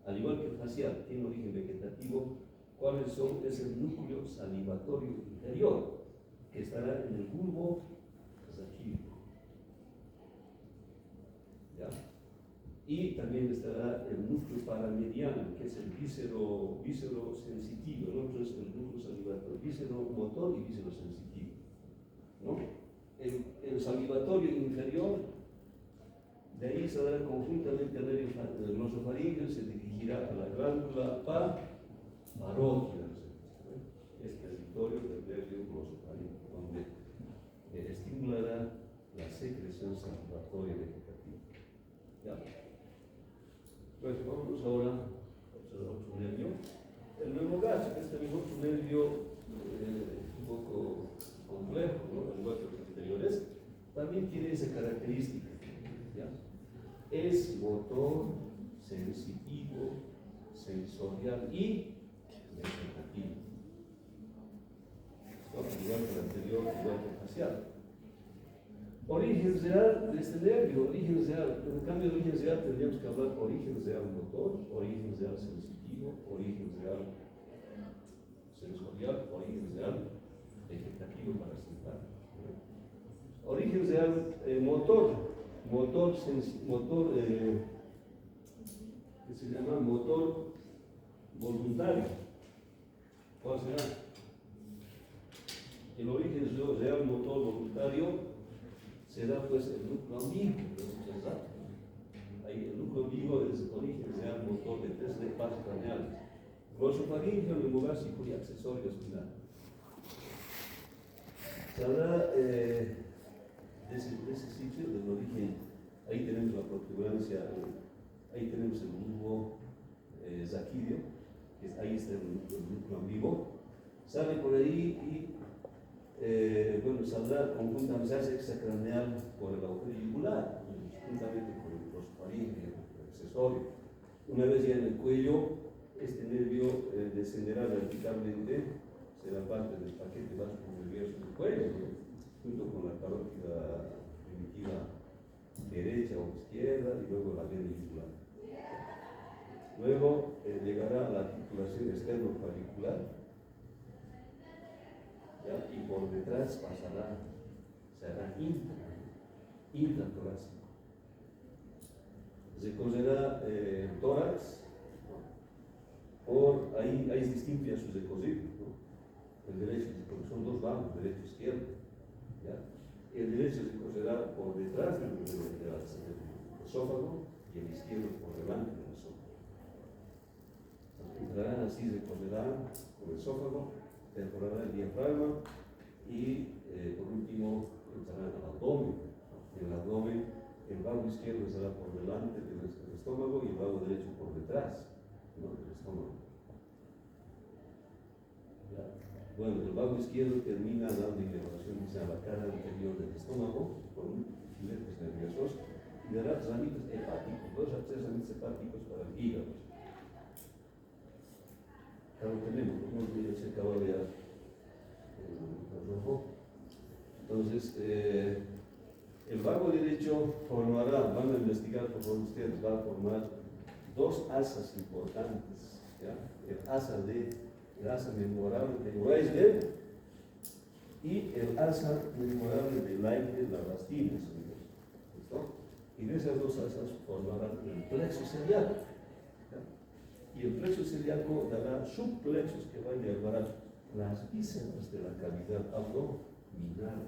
A: Al igual que el facial tiene origen vegetativo, ¿cuáles son? Es el núcleo salivatorio inferior, que estará en el bulbo saquílico. ¿Ya? Y también estará el núcleo paramediano, que es el víscero sensitivo. El otro es el núcleo salivatorio, víscero motor y víscero sensitivo, ¿no? El salivatorio inferior, de ahí saldrá conjuntamente al nervio glosofaríngeo, se dirigirá a la glándula parótida, este territorio del nervio glosofaríngeo, donde estimulará la secreción salivatoria vegetativa. ¿Ya? Pues vamos ahora a observar otro nervio. El nervio gástrico, este es otro nervio un poco complejo, ¿no? Al igual que los anteriores, también tiene esa característica. ¿Ya? Es motor, sensitivo, sensorial y vegetativo. Al igual que el anterior, igual que el facial. Origen real de este nervio, origen real. En cambio de origen real tendríamos que hablar origen real motor, origen real sensitivo, origen real sensorial, origen real vegetativo para sentar. Origen real motor que se llama motor voluntario. ¿Cuál será? El origen real motor voluntario será pues el núcleo ambiguo, ¿verdad? Ahí el núcleo ambiguo es el origen real motor de 3 pasos craneales. Glosofaríngeo, neumogástrico y accesorio espinal. Se habla de ese sitio del origen. Ahí tenemos la protuberancia, ahí tenemos el bulbo saquídeo, ahí está el núcleo ambiguo. Sale por ahí y bueno, saldrá conjuntamente, se hace extracraneal por el agujero yugular, juntamente con el glosofaríngeo, el accesorio. Una vez ya en el cuello, este nervio descenderá verticalmente, será parte del paquete vasculonervioso del cuello, ¿no? Junto con la carótida primitiva derecha o izquierda y luego la vena yugular. Luego llegará a la articulación externo-clavicular. ¿Ya? Y por detrás pasará, será intratorácico. Recorrerá el tórax, por ahí es distinto a su recorrido, ¿no? El derecho, porque son dos vanos, derecho e izquierdo. ¿Ya? El derecho recorrerá por detrás del esófago y el izquierdo por delante del esófago. Entrarán así, recorrerán por el esófago, perforará el diafragma y por último entrará al abdomen. En el abdomen, el vago izquierdo estará por delante del estómago y el vago derecho por detrás, ¿no? Del estómago. ¿Ya? Bueno, el vago izquierdo termina dando inervación a la cara anterior del estómago con filetes nerviosos y dará ramitos hepáticos, 2 a 3 ramitos hepáticos para el hígado. Claro, tenemos, como se acaba de dar el rojo. Entonces, el vago derecho formará, van a investigar por favor ustedes, va a formar 2 asas importantes, ¿ya? El asa memorable de Weisberg y el asa memorable de Leibniz-Lamartine, ¿listo? Y de esas 2 asas formarán el plexo celíaco, ¿ya? Y el plexo celíaco dará subplexos que van a inervar las vísceras de la cavidad abdominal.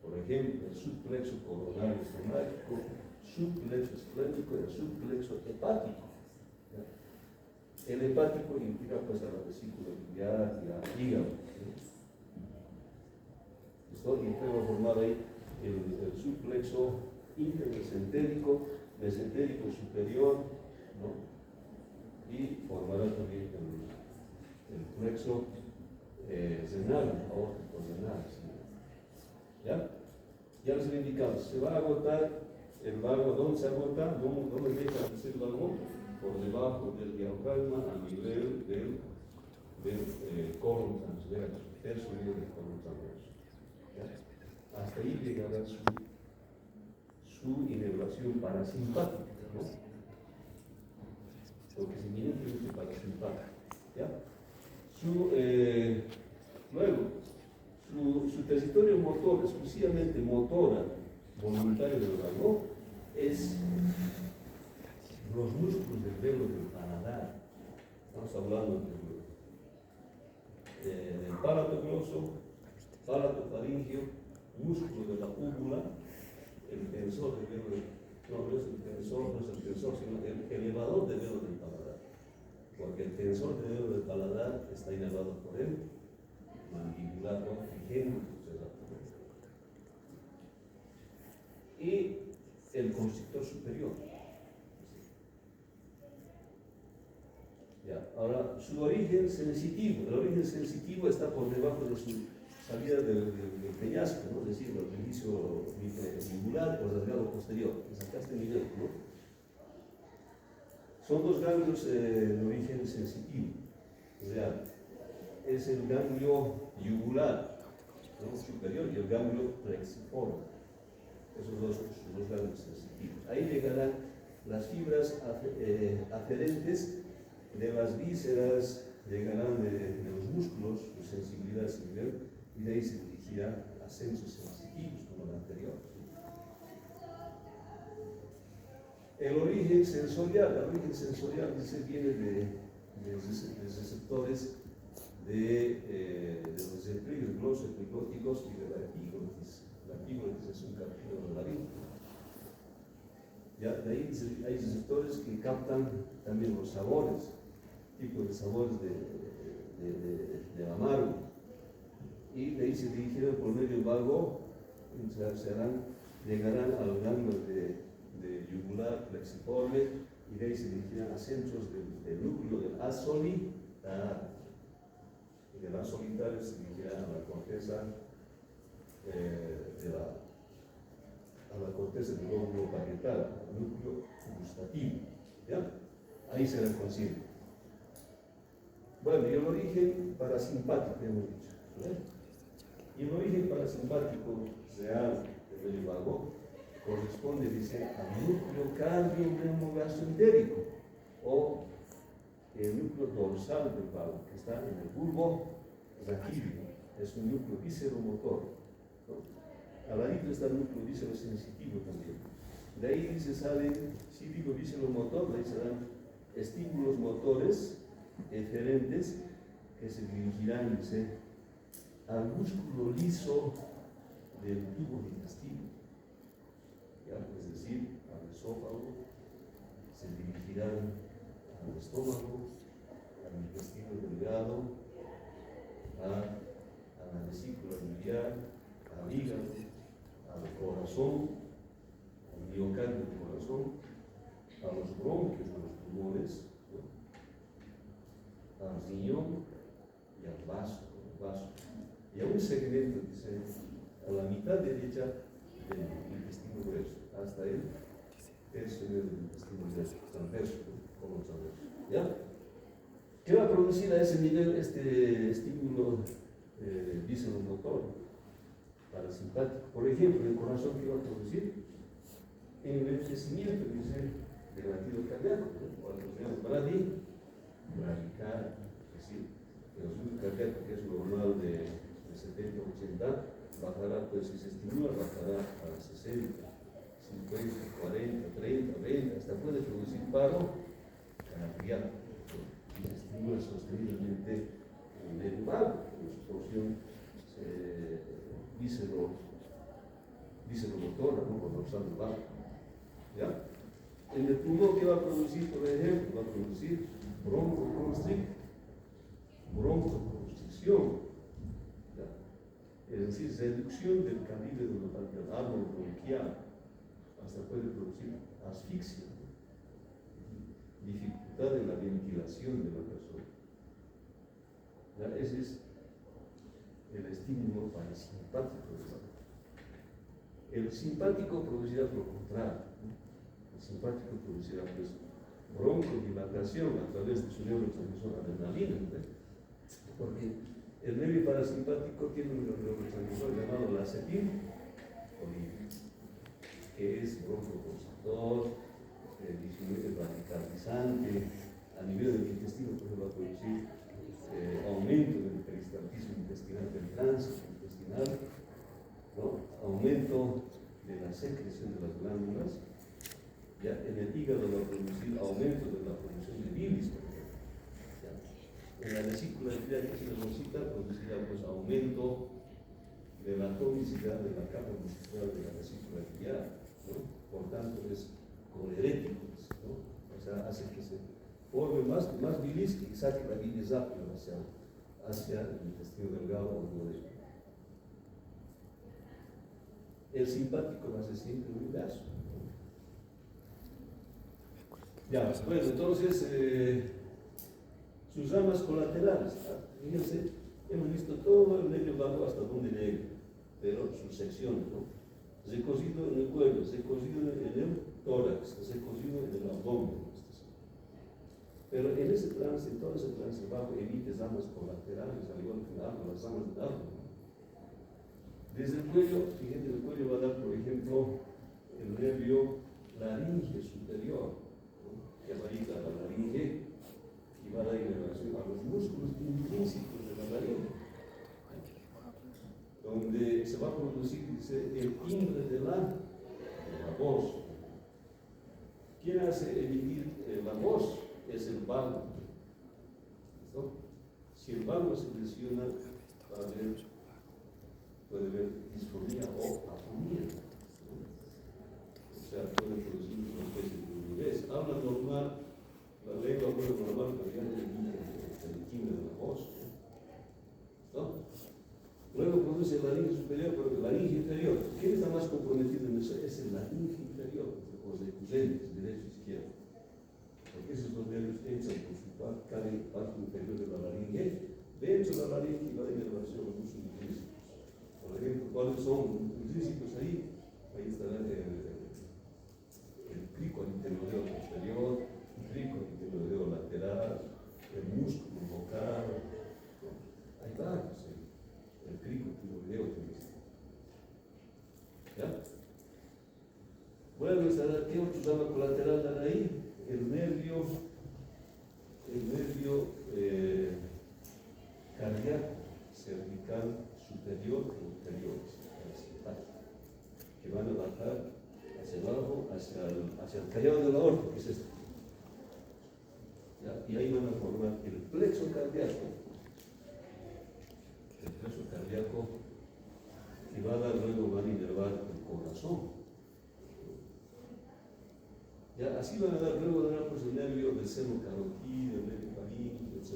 A: Por ejemplo, el subplexo coronario estomático, subplexo esplénico y el subplexo hepático. ¿Ya? El hepático implica pues a la vesícula biliar y al hígado. ¿Listo? Y va a formar ahí el subplexo intermesentérico, mesentérico superior, ¿no? Y formará también el plexo renal, aórtico renal. ¿Sí? ¿Ya? Ya les he indicado, se va a agotar el vago. ¿Dónde se agota? ¿Dónde deja de ser vago? Por debajo del diafragma a nivel del colon transverso, tercio medio del colon transverso. ¿Ya? Hasta ahí llegará su inervación parasimpática, ¿no? Porque se eminentemente parasimpática. ¿Ya? Luego, su territorio motor, exclusivamente motora, voluntario del vago, es los músculos del velo del paladar. Estamos hablando del palato gloso, palato faríngeo, músculo de la úvula, el tensor del velo no es el tensor, sino el elevador del velo del paladar. Porque el tensor del velo del paladar está inervado por él mandibular o trigémino, y el constrictor superior. Ya. Ahora, su origen sensitivo. El origen sensitivo está por debajo de su salida del peñasco, ¿no? Es decir, el inicio lingular o rasgado posterior. Es acá este nivel, ¿no? Son 2 ganglios de origen sensitivo. O sea, es el ganglio yugular, ¿no? Superior y el ganglio plexiforme. Esos dos ganglios sensitivos. Ahí llegarán las fibras aferentes de las vísceras, llegarán de los músculos, su sensibilidad nivel, y de ahí se dirigirán a sensos sensitivos, como el anterior. El origen sensorial dice, viene de receptores de los centríolos glosoepiglóticos y de la epiglotis. La epiglotis es un cartílago de la lengua. Ya, de ahí hay receptores que captan también los sabores, tipos de sabores de amargo. Y de ahí se dirigirán por medio vago, llegarán al ganglio de yugular plexiforme y de ahí se dirigirán a centros del núcleo del haz solitario. Y del haz solitario se dirigirán a la corteza a la corteza del lóbulo parietal, al núcleo gustativo. ¿Ya? Ahí será consciente. Bueno, y el origen parasimpático, hemos dicho. ¿Verdad? Y el origen parasimpático real del medio vago corresponde, dice, al núcleo cardio-neumogastroentérico o el núcleo dorsal del vago, que está en el bulbo raquídeo. Es un núcleo visceromotor, ¿no? Al ladito está el núcleo viscerosensitivo también. De ahí se salen, si digo visceromotor, de ahí se dan estímulos motores eferentes que se dirigirán, dice, al músculo liso del tubo digestivo, ¿ya? Es decir, al esófago, se dirigirán al estómago, al intestino delgado, a la vesícula biliar, al hígado, al corazón, al miocardio del corazón, a los bronquios de los pulmones, ¿no? Al riñón y al vaso. y a un segmento, dice, a la mitad derecha del intestino grueso, hasta el tercio del intestino grueso, transverso, como transverso. ¿Ya? ¿Qué va a producir a ese nivel este estímulo visceromotor parasimpático? Por ejemplo, el corazón, ¿qué va a producir? Enlentecimiento, dice, del latido cardíaco, cuando tenemos bradicardia, es decir, el ritmo cardíaco, que es normal de 70, 80, bajará, pues si se estimula, bajará a 60, 50, 40, 30, 20, hasta puede producir paro cardíaco, si se estimula sostenidamente en el lumbar, en su porción visceromotora, ¿no? Por usar el bajo. ¿Ya? En el pulmón, ¿qué va a producir, por ejemplo? Va a producir broncoconstricción, es decir, reducción del calibre del árbol bronquial, hasta puede producir asfixia, dificultad en la ventilación de la persona. ¿Ya? Ese es el estímulo parasimpático. El simpático producirá lo contrario. El simpático producirá pues broncodilatación a través de su neurotransmisor adrenalina, ¿no? Porque el nervio parasimpático tiene un neurotransmisor llamado la acetilcolina, que es broncoconstrictor, disminuye el radicalizante, a nivel del intestino pues va a producir aumento del peristaltismo intestinal, del tránsito intestinal, ¿no? Aumento de la secreción de las glándulas. Ya en el hígado va a producir aumento de la producción de bilis, por ejemplo. ¿Ya? En la vesícula biliar, que es una bolsita, producirá pues aumento de la tonicidad de la capa muscular de la vesícula biliar, ¿no? Por tanto es colerético, ¿no? O sea, hace que se forme más bilis y saque la bilis rápido hacia el intestino delgado o duodeno. El simpático va a ser siempre un inverso. Ya, bueno, entonces, sus ramas colaterales, fíjense, hemos visto todo el nervio vago hasta donde llega, pero sus secciones, ¿no? Recocido en el cuello, recocido en el tórax, recocido en el abdomen. Pero en ese trance, en todo ese trance bajo, emite ramas colaterales, al igual que el árbol, las ramas del árbol. Desde el cuello, fíjense, el cuello va a dar, por ejemplo, el nervio laringe superior, que va a ir a la laringe y va a dar inervación a los músculos intrínsecos de la laringe, donde se va a producir, dice, el timbre de la voz. ¿Quién hace emitir la voz? Es el valgo. ¿Listo? Si el valgo se lesiona, puede haber disfonía o afonía, ¿no? O sea, puede producir una especie de fluidez. Habla normal, la lengua habla normal, pero ya no el timbre de la voz, ¿no? Luego produce el laringe superior, pero el laringe inferior. ¿Quién está más comprometido en eso? Es el laringe inferior, los recurrentes, derecho e izquierdo. Porque esos dos nervios entran por su parte inferior de la laringe, dentro de la laringe y va a inervación a los músculos intrínsecos. Por ejemplo, ¿cuáles son intrínsecos ahí? Ahí estará el crico anterior posterior, el crico anterior lateral, el músculo vocal, ¿no? Hay varios, el crico anterior. ¿Ya? Bueno, estará, ¿qué otro rama colateral dan ahí? El nervio cardíaco cervical superior e inferior, que van a bajar hacia abajo, hacia el callado de la aorta, que es esto. ¿Ya? Y ahí van a formar el plexo cardíaco. El plexo cardíaco que va a dar luego, van a inervar el corazón. Ya, así van a dar, luego darán pues el nervio del seno carotídeo, el nervio faríngeo, etc.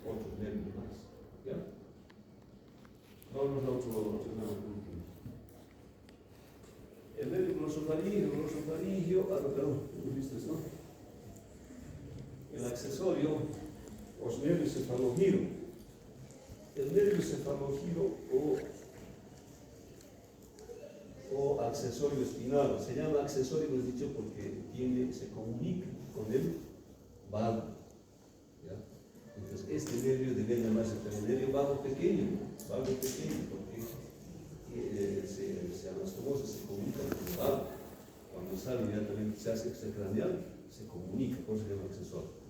A: Otros nervios más. ¿Ya? Vamos a otro último. El nervio glossofaringio, hemos visto esto, ¿no? El accesorio, los nervios cefalogiro. el nervio cefalógiro o accesorio espinal. Se llama accesorio, lo he dicho, porque se comunica con el vago. ¿Ya? Entonces, este nervio debe llamarse el nervio vago pequeño, porque se anastomosa, se comunica con el vago. Cuando sale inmediatamente se hace extracraneal, se comunica, por eso se llama accesorio.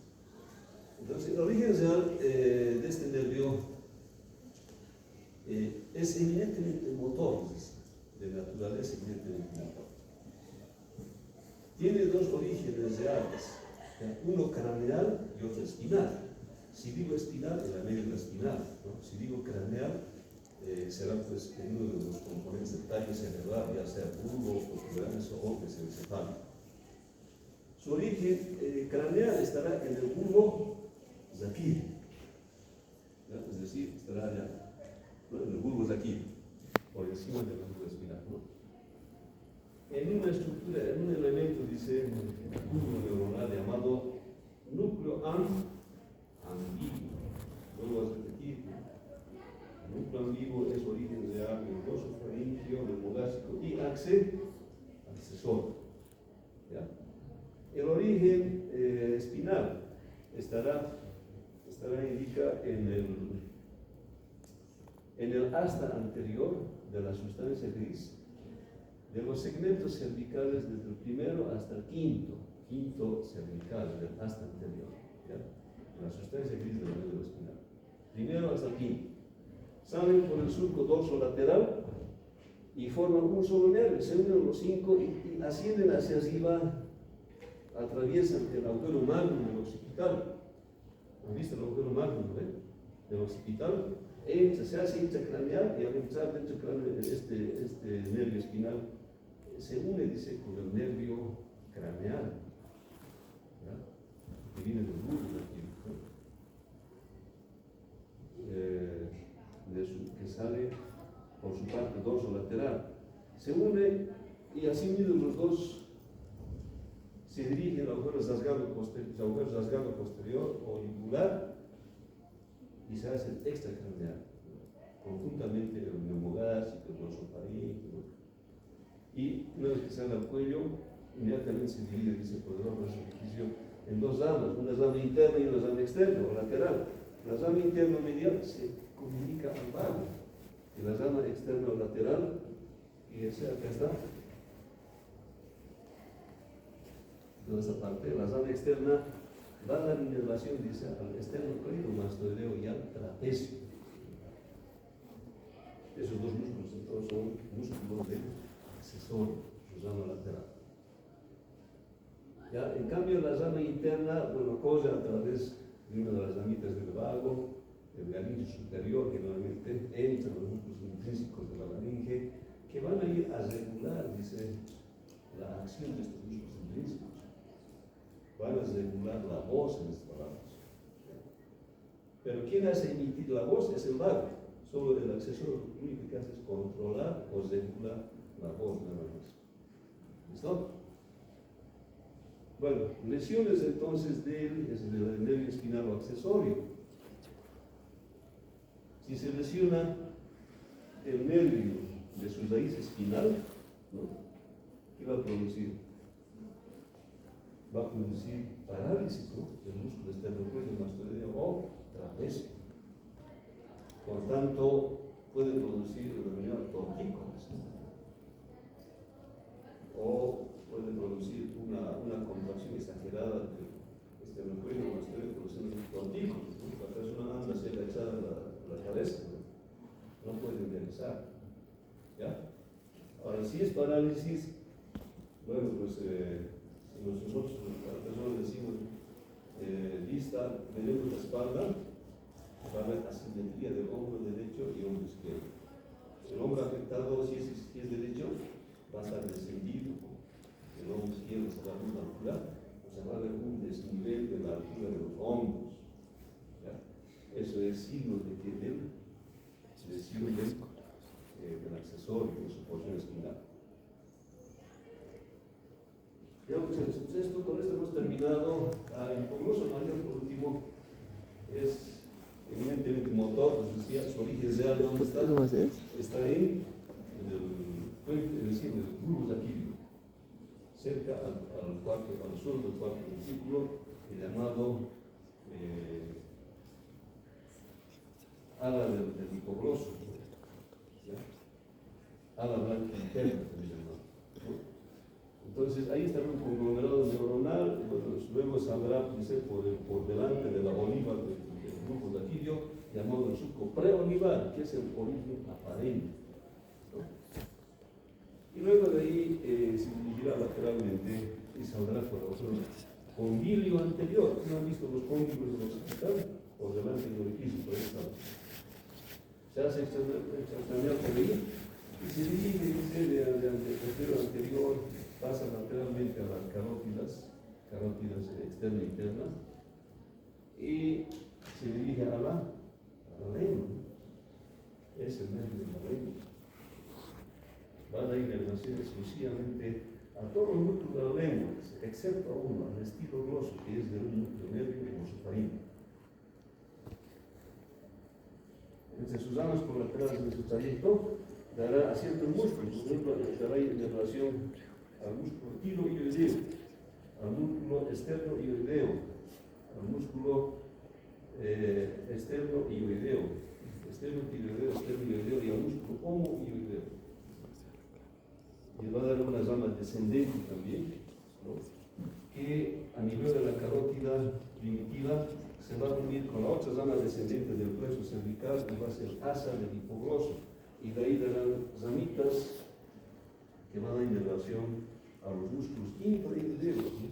A: Entonces, el origen real de este nervio es eminentemente motor, de naturaleza eminentemente motor. Tiene dos orígenes reales, uno craneal y otro espinal. Si digo espinal, el anello espinal, ¿no? Si digo craneal, será pues en uno de los componentes del tallo cerebral, ya sea bulbo, protuberancias o mesencefálico. Su origen craneal estará en el bulbo zaquir, es decir, estará allá, ¿no? En el bulbo zaquir, por encima del bulbo espinal, ¿no? En una estructura, en un elemento, dice, el bulbo neuronal llamado núcleo ambiguo. Vuelvo a repetir, el núcleo ambiguo es origen real del glosofaringio, del molásico y accesorio. ¿Ya? El origen espinal estará indica en el asta anterior de la sustancia gris, de los segmentos cervicales desde el primero hasta el quinto cervical del asta anterior, ¿ya? La sustancia gris del nervio espinal, primero hasta el quinto, salen por el surco dorsolateral y forman un solo nervio, se unen los cinco y ascienden hacia arriba, atraviesan el agujero magno del occipital. ¿Han visto el agujero magno del occipital? Se hace intracraneal y al entrar dentro del cráneo este nervio espinal se une, dice, con el nervio craneal, ¿ya? Que viene del bulbo aquí, ¿no? Que sale por su parte dorsolateral. Se une y así unidos los dos se dirige al agujero rasgado posterior o yugular y se hace extracraneal, conjuntamente el neumogástrico, el glosofaríngeo, ¿no? Y una vez que sale al cuello, inmediatamente se divide, dice, por debajo de su orificio, en dos ramas, una rama interna y una rama externa o lateral. La rama interna o medial se comunica al vago, y la rama externa o lateral, y ese acá está, toda esa parte, la rama externa da la inervación, dice, al esternocleidomastoideo y al trapecio. Esos dos músculos entonces son músculos del accesorio, su rama lateral. Ya, en cambio, la rama interna, bueno, corre a través de una de las ramitas del vago, el laringe superior, que normalmente entra en los músculos intrínsecos de la laringe, que van a ir a regular, dice, la acción de estos músculos intrínsecos. Van a regular la voz en estas palabras. Pero quien hace emitir la voz es el vago. Solo el accesorio lo único que hace es controlar o regular la voz nada más. ¿Listo? Bueno, lesiones entonces del nervio espinal o accesorio. Si se lesiona el nervio de su raíz espinal, ¿no? ¿Qué va a producir? Va a producir parálisis, ¿no? Del músculo esternocleidomastoideo o trapecio. Por tanto, puede producir el denominado tortícolis, o puede producir una contracción exagerada del esternocleidomastoideo produciendo tortícolis, ¿no? La persona anda así agachada la cabeza, no puede enderezar, ¿ya? Ahora, si es parálisis, bueno, pues nosotros, las personas decimos, vista, tenemos la espalda, va a haber asimetría del hombro derecho y hombro izquierdo. El hombro afectado, si es derecho, va a estar descendido, el hombro izquierdo será muy altura, o sea, va a haber un desnivel de la altura de los hombros. ¿Ya? Eso es signo de que del accesorio, de su porción espinal. Ya, muchachos, con esto hemos terminado. El famoso mayor, por último, es evidentemente motor, les decía, su origen real, ¿dónde está? Está en el puente, es decir, en el bulbo de Aquilio, cerca al sur del cuarto versículo, el llamado ala del hipogloso, ¿ya? Ala blanca interna, se llama, ¿no? Entonces, ahí está un conglomerado neuronal, bueno, luego saldrá por delante de la oliva del grupo de Aquilio, llamado el surco preolivar, que es el origen aparente, ¿no? Y luego de ahí se dirigirá lateralmente y saldrá por otro condilio anterior. ¿No han visto los cóndilos de los hospitales? Por delante del orificio, por ahí está. Se hace extrañar por ahí y se dirige, dice, de anterior, pasa lateralmente a las carótidas externa e interna, y se dirige a la lengua. Es el nervio de la lengua. Va a dar inervación exclusivamente a todos los músculos de la lengua, excepto a uno, al estilo gloso, que es del nervio glosofaríngeo. Entre sus ramas colaterales de su trayecto dará a ciertos músculos, por ejemplo, dará inervación al músculo tiroideo, al músculo esternoioideo, al músculo esternoioideo, esternoioideo y al músculo homoioideo. Y va a dar una rama descendente también, ¿no? Que a nivel de la carótida primitiva se va a unir con la otra rama descendente del plexo cervical, que va a ser asa del hipogloso, y de ahí darán ramitas que van a dar inervación a los músculos intraioideos, ¿sí?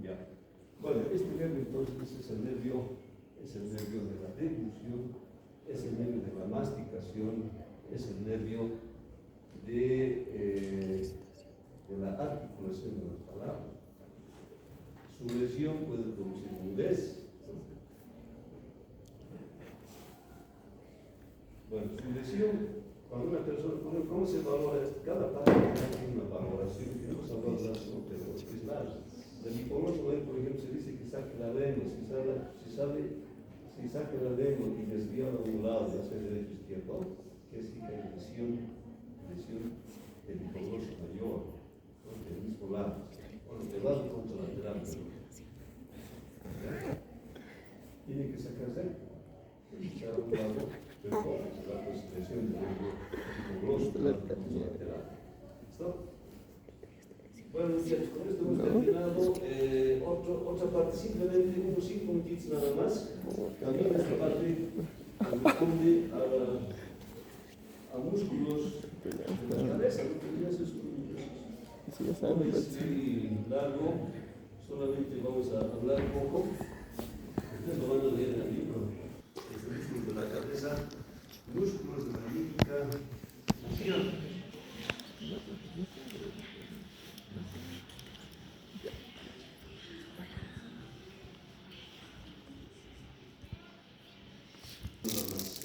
A: Ya. Bueno, este nervio entonces es el nervio de la deglución, es el nervio de la masticación, es el nervio de la articulación de las palabras. Su lesión puede producir mudez. Bueno, su lesión, cuando una persona, ¿cómo se valora? Cada parte tiene una valoración, que no se valora, pero es larga. Del hipogloso, por ejemplo, se dice que saque la lengua, si saca la lengua y desvía a un lado, ya sea derecho o izquierdo, que es que hay lesión del hipogloso mayor, ¿no? Del mismo lado, bueno, del lado contralateral. Tiene que sacarse a un lado del codo, la lesión del hipogloso contralateral. ¿Listo? Bueno, muchachos, con esto hemos terminado. Otra parte, simplemente unos 5 minutitos nada más. También esta parte corresponde a músculos de la cabeza, ¿no? Es muy largo, solamente vamos a hablar un poco. Ustedes lo van a leer en el libro. Músculos de la cabeza, músculos de la límbica facial.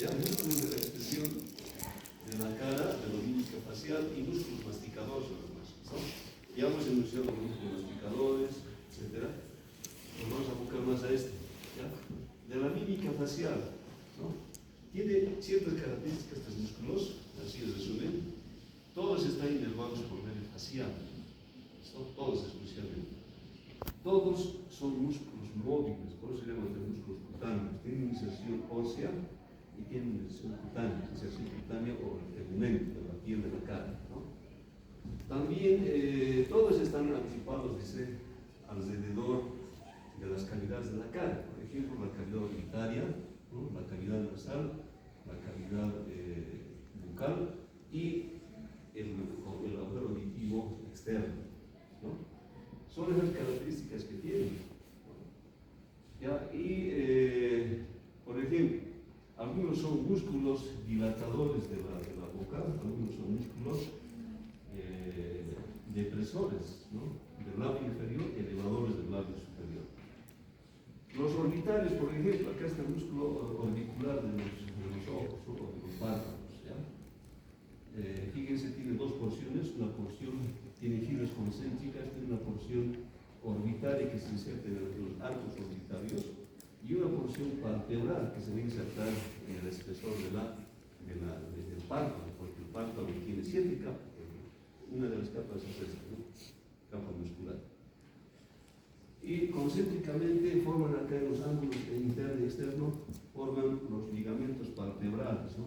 A: Músculos de la expresión de la cara, de la mímica facial y músculos masticadores, ¿no? Ya hemos enunciado los músculos masticadores, etc. Nos vamos a enfocar más a este, ¿ya? De la mímica facial, ¿no? Tiene ciertas características estos músculos, así es resumen. Todos están inervados por medio facial, ¿no? Todos exclusivamente. Todos son músculos móviles, por eso se llaman músculos cutáneos. Tienen inserción ósea y tienen inserción cutánea o el tegumento de la piel de la cara, ¿no? También todos están anticipados, dice, alrededor de las cavidades de la cara. Por ejemplo, la cavidad orbitaria, ¿no? La cavidad nasal, la cavidad bucal y el agujero auditivo externo, ¿no? Son esas características que tienen, ¿no? ¿Ya? Y, por ejemplo, algunos son músculos dilatadores de la boca, algunos son músculos depresores, ¿no? Del labio inferior y elevadores del labio superior. Los orbitales, por ejemplo, acá está el músculo orbicular de los ojos o de los párpados, ¿ya? Fíjense, tiene dos porciones, una porción tiene fibras concéntricas, tiene una porción orbitaria que se inserta en los arcos orbitarios y una porción palpebral que se va a insertar en el espesor del párpado, porque el párpado tiene 7 capas. Una de las capas es esta, ¿no? Capa muscular. Y concéntricamente forman acá en los ángulos interno y externo, forman los ligamentos palpebrales, ¿no?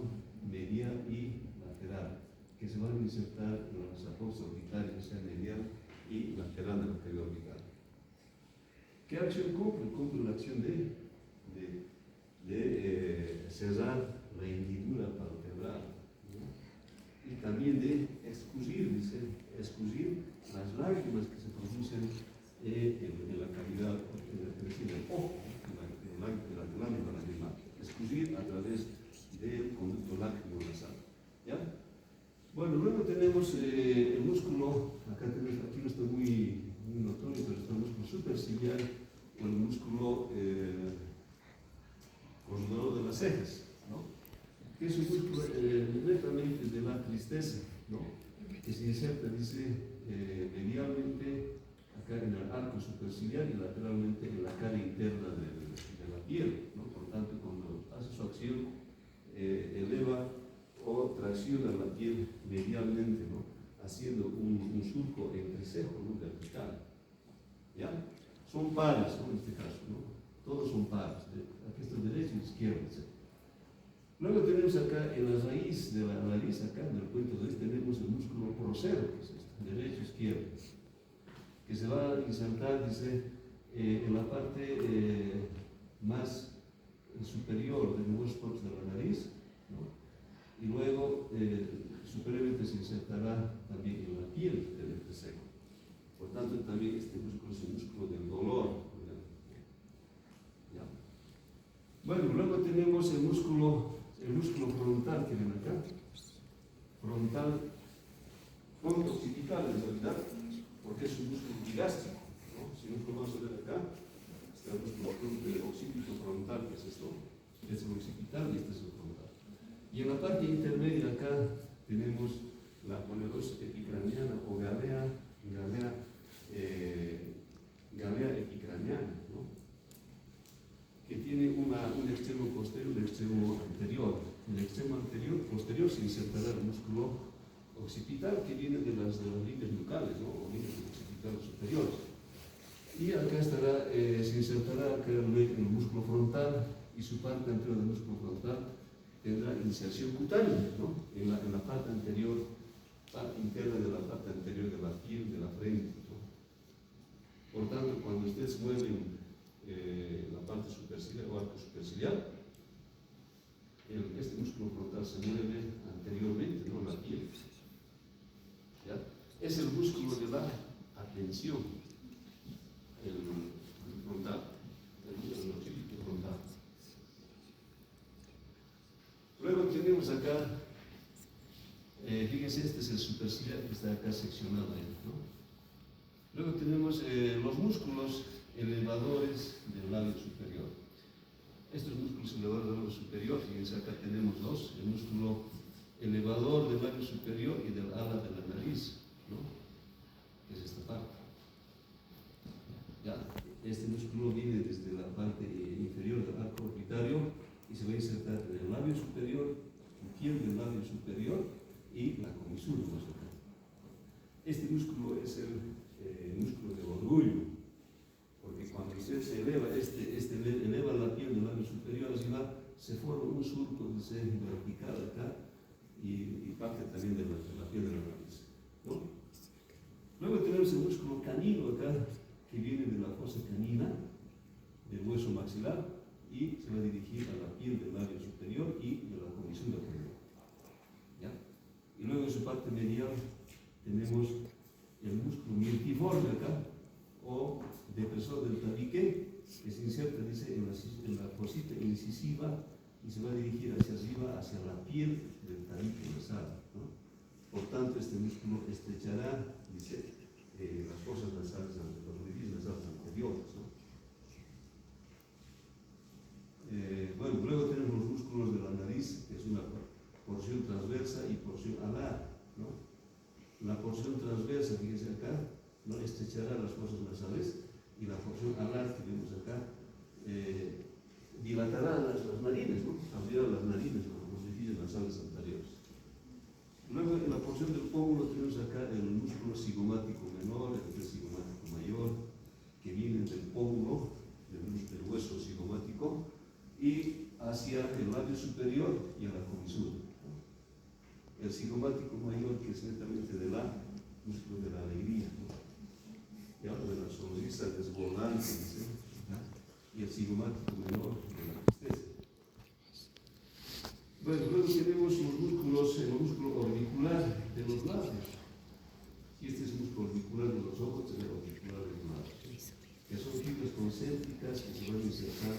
A: Medial y lateral, que se van a insertar en los apoyos orbitales, que sea medial y lateral de la cavidad orbital. ¿Qué acción cumple? Cumple la acción de cerrar la hendidura palpebral, ¿no? Y también de excluir las lágrimas que se producen en la cavidad del ojo, en la glándula lagrimal, excluir a través del conducto lágrimo-nasal. ¿Ya? Bueno, luego tenemos el músculo, aquí no está muy notorio, pero está el músculo superciliar o el músculo corredor de las cejas, ¿no? Que es un músculo netamente de la tristeza, ¿no? Que se inserta, dice, medialmente acá en el arco superciliar y lateralmente en la cara interna de la piel, ¿no? Por tanto, cuando hace su acción, eleva o tracciona la piel medialmente, ¿no? Haciendo un surco entrecejo, ¿no? Vertical. ¿Ya? Son pares, ¿no? En este caso, ¿no? Todos son pares, aquí está derecha y izquierda, etc. Luego tenemos acá en la raíz de la nariz, acá en el puente de tenemos el músculo prosero, que es este, derecho y izquierdo, que se va a insertar, dice, en la parte más superior de los huesos de la nariz, ¿no? Y luego superiormente se insertará también en la piel del entrecejo. Por tanto, también este músculo es un músculo del dolor. ¿Ya? Bueno, luego tenemos el músculo frontal que ven acá. Frontal, fondo occipital en realidad, porque es un músculo digástrico, ¿no? Si nosotros vamos a ver acá, está el músculo occipito frontal, que es esto. Este es el occipital y este es el frontal. Y en la parte intermedia acá tenemos la ponerosis epicraniana o galea epicraniana, ¿no? Que tiene un extremo posterior y un extremo anterior. En el extremo posterior se insertará el músculo occipital que viene de las líneas nucales, ¿no? O líneas occipitales superiores. Y acá se insertará acá el músculo frontal y su parte anterior del músculo frontal tendrá inserción cutánea, ¿no? En la parte anterior, parte interna de la parte anterior de la piel, de la frente, ¿no? Por tanto, cuando ustedes mueven la parte superciliar o arco superciliar, este músculo frontal se mueve anteriormente, ¿no? En la piel. ¿Ya? Es el músculo de la atención, el frontal, el occipito frontal. Luego tenemos acá, fíjense, este es el superciliar que está acá seccionado ahí, ¿no? Luego tenemos los músculos elevadores del labio superior. Estos músculos elevadores del labio superior, fíjense, acá tenemos dos, el músculo elevador del labio superior y del ala de la nariz, ¿no? Que es esta parte. Ya, este músculo viene desde la parte inferior del arco orbitario y se va a insertar en el labio superior, la piel del labio superior y la comisura más acá. Este músculo es el músculo del orgullo, porque cuando usted se eleva, eleva la piel del labio superior hacia abajo, se forma un surco vertical acá y parte también de la piel de la nariz, ¿no? Luego tenemos el músculo canino acá, que viene de la fosa canina, del hueso maxilar, y se va a dirigir a la piel del labio superior y de la comisura superior. ¿Ya? Y luego en su parte medial tenemos el músculo miltiforme acá, o depresor del tabique, que se inserta, dice, en la fosita incisiva y se va a dirigir hacia arriba, hacia la piel del tabique nasal, ¿no? Por tanto, este músculo estrechará, dice, las fosas nasales, los orificios nasales anteriores, ¿no? Bueno, luego tenemos los músculos de la nariz, que es una porción transversa y porción alar, ¿no? La porción transversa, fíjense acá, ¿no? Estrechará las fosas nasales dilatará las narines, ¿no? Abrirá las narines, los orificios nasales anteriores. Luego, en la porción del pómulo tenemos acá el músculo cigomático menor, el cigomático mayor, que vienen del pómulo, del hueso cigomático, y hacia el labio superior y a la comisura. El cigomático mayor, que es netamente del músculo de la alegría, ¿no? Y habla de la sonrisa desbordante, ¿sí? Y el cigomático menor de la tristeza. Bueno, luego tenemos los músculos, el músculo orbicular de los labios. Si este es el músculo orbicular de los ojos, tenemos el orbicular de los labios, que son fibras concéntricas que se van a insertar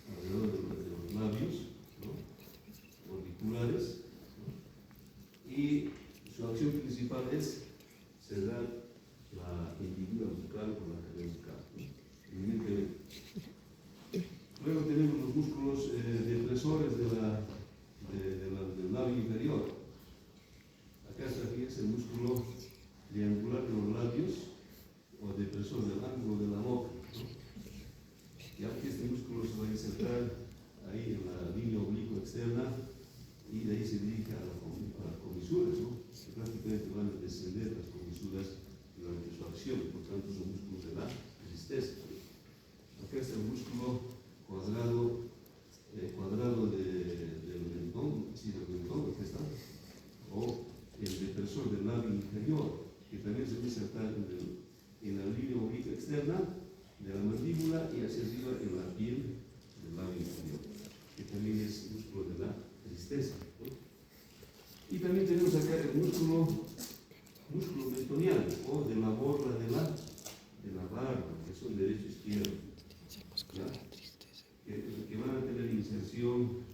A: alrededor de los labios, ¿no? Orbiculares, ¿no? Y su acción principal es cerrar la hendidura bucal con la cavidad bucal, ¿no? Evidentemente. Luego tenemos los músculos depresores del labio inferior. Acá está, fíjense, el músculo triangular de los labios o depresor del ángulo de la boca, ¿no? Ya que este músculo se va a insertar ahí en la línea oblicua externa y de ahí se dirige a las comisuras, ¿no? Que prácticamente van a descender las comisuras durante su acción, por tanto son músculos de la resistencia. Acá está el músculo cuadrado del mentón, sí, del mentón, aquí está, o el depresor del labio inferior, que también se va a insertar en la línea oblicua externa de la mandíbula y hacia arriba en la piel del labio inferior, que también es músculo de la resistencia, ¿no? Y también tenemos acá el músculo mentoniano, o de la borla de la barba, que son derecho e izquierdo, ¿ya? Que van a tener inserción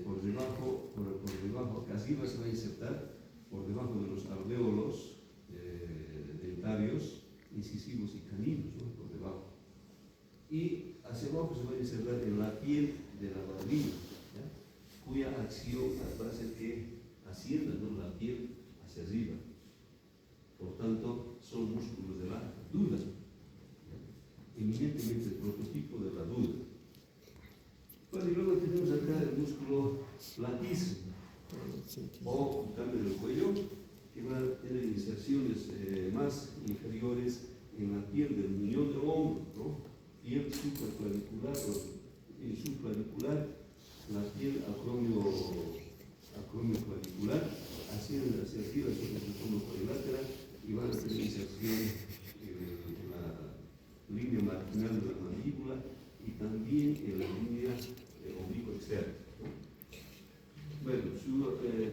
A: por debajo, casi se va a insertar por debajo de los alvéolos dentarios, incisivos y caninos, ¿no? Por debajo. Y hacia abajo se va a insertar en la piel de la barbilla, ¿ya? Cuya acción va a ser que ascienda, ¿no? La piel hacia arriba. Por tanto, son músculos de la dura, eminentemente el prototipo de la dura. Bueno, y luego tenemos acá el músculo platizo, o cambio del cuello, que va a tener inserciones más inferiores en la piel del muñón del hombro, ¿no? Piel supraclavicular o subclavicular, la piel acromioclavicular, hacia aquí la superficie cuadrilátera, y van a tener inserción en la línea marginal de la mandíbula y también en la línea oblicua externa, ¿no? Bueno,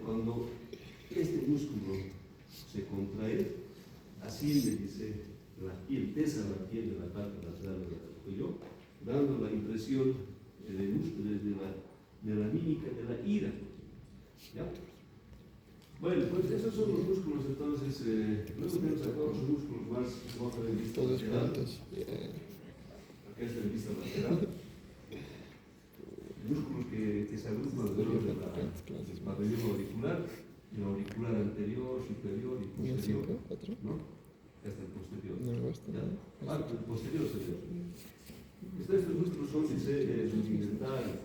A: cuando este músculo se contrae, asciende, dice, la piel, pesa la piel de la parte lateral del cuello, dando la impresión de la mímica de la ira, ¿ya? Bueno, pues esos son los músculos, entonces, luego tenemos acá otros músculos más, vamos a ver en vista lateral. Acá está en vista lateral. Músculos que se agrupan alrededor del pabellón auricular, el auricular anterior, superior y posterior, ¿no? Hasta el posterior. El posterior sería. Estos músculos son, dice, rudimentarios,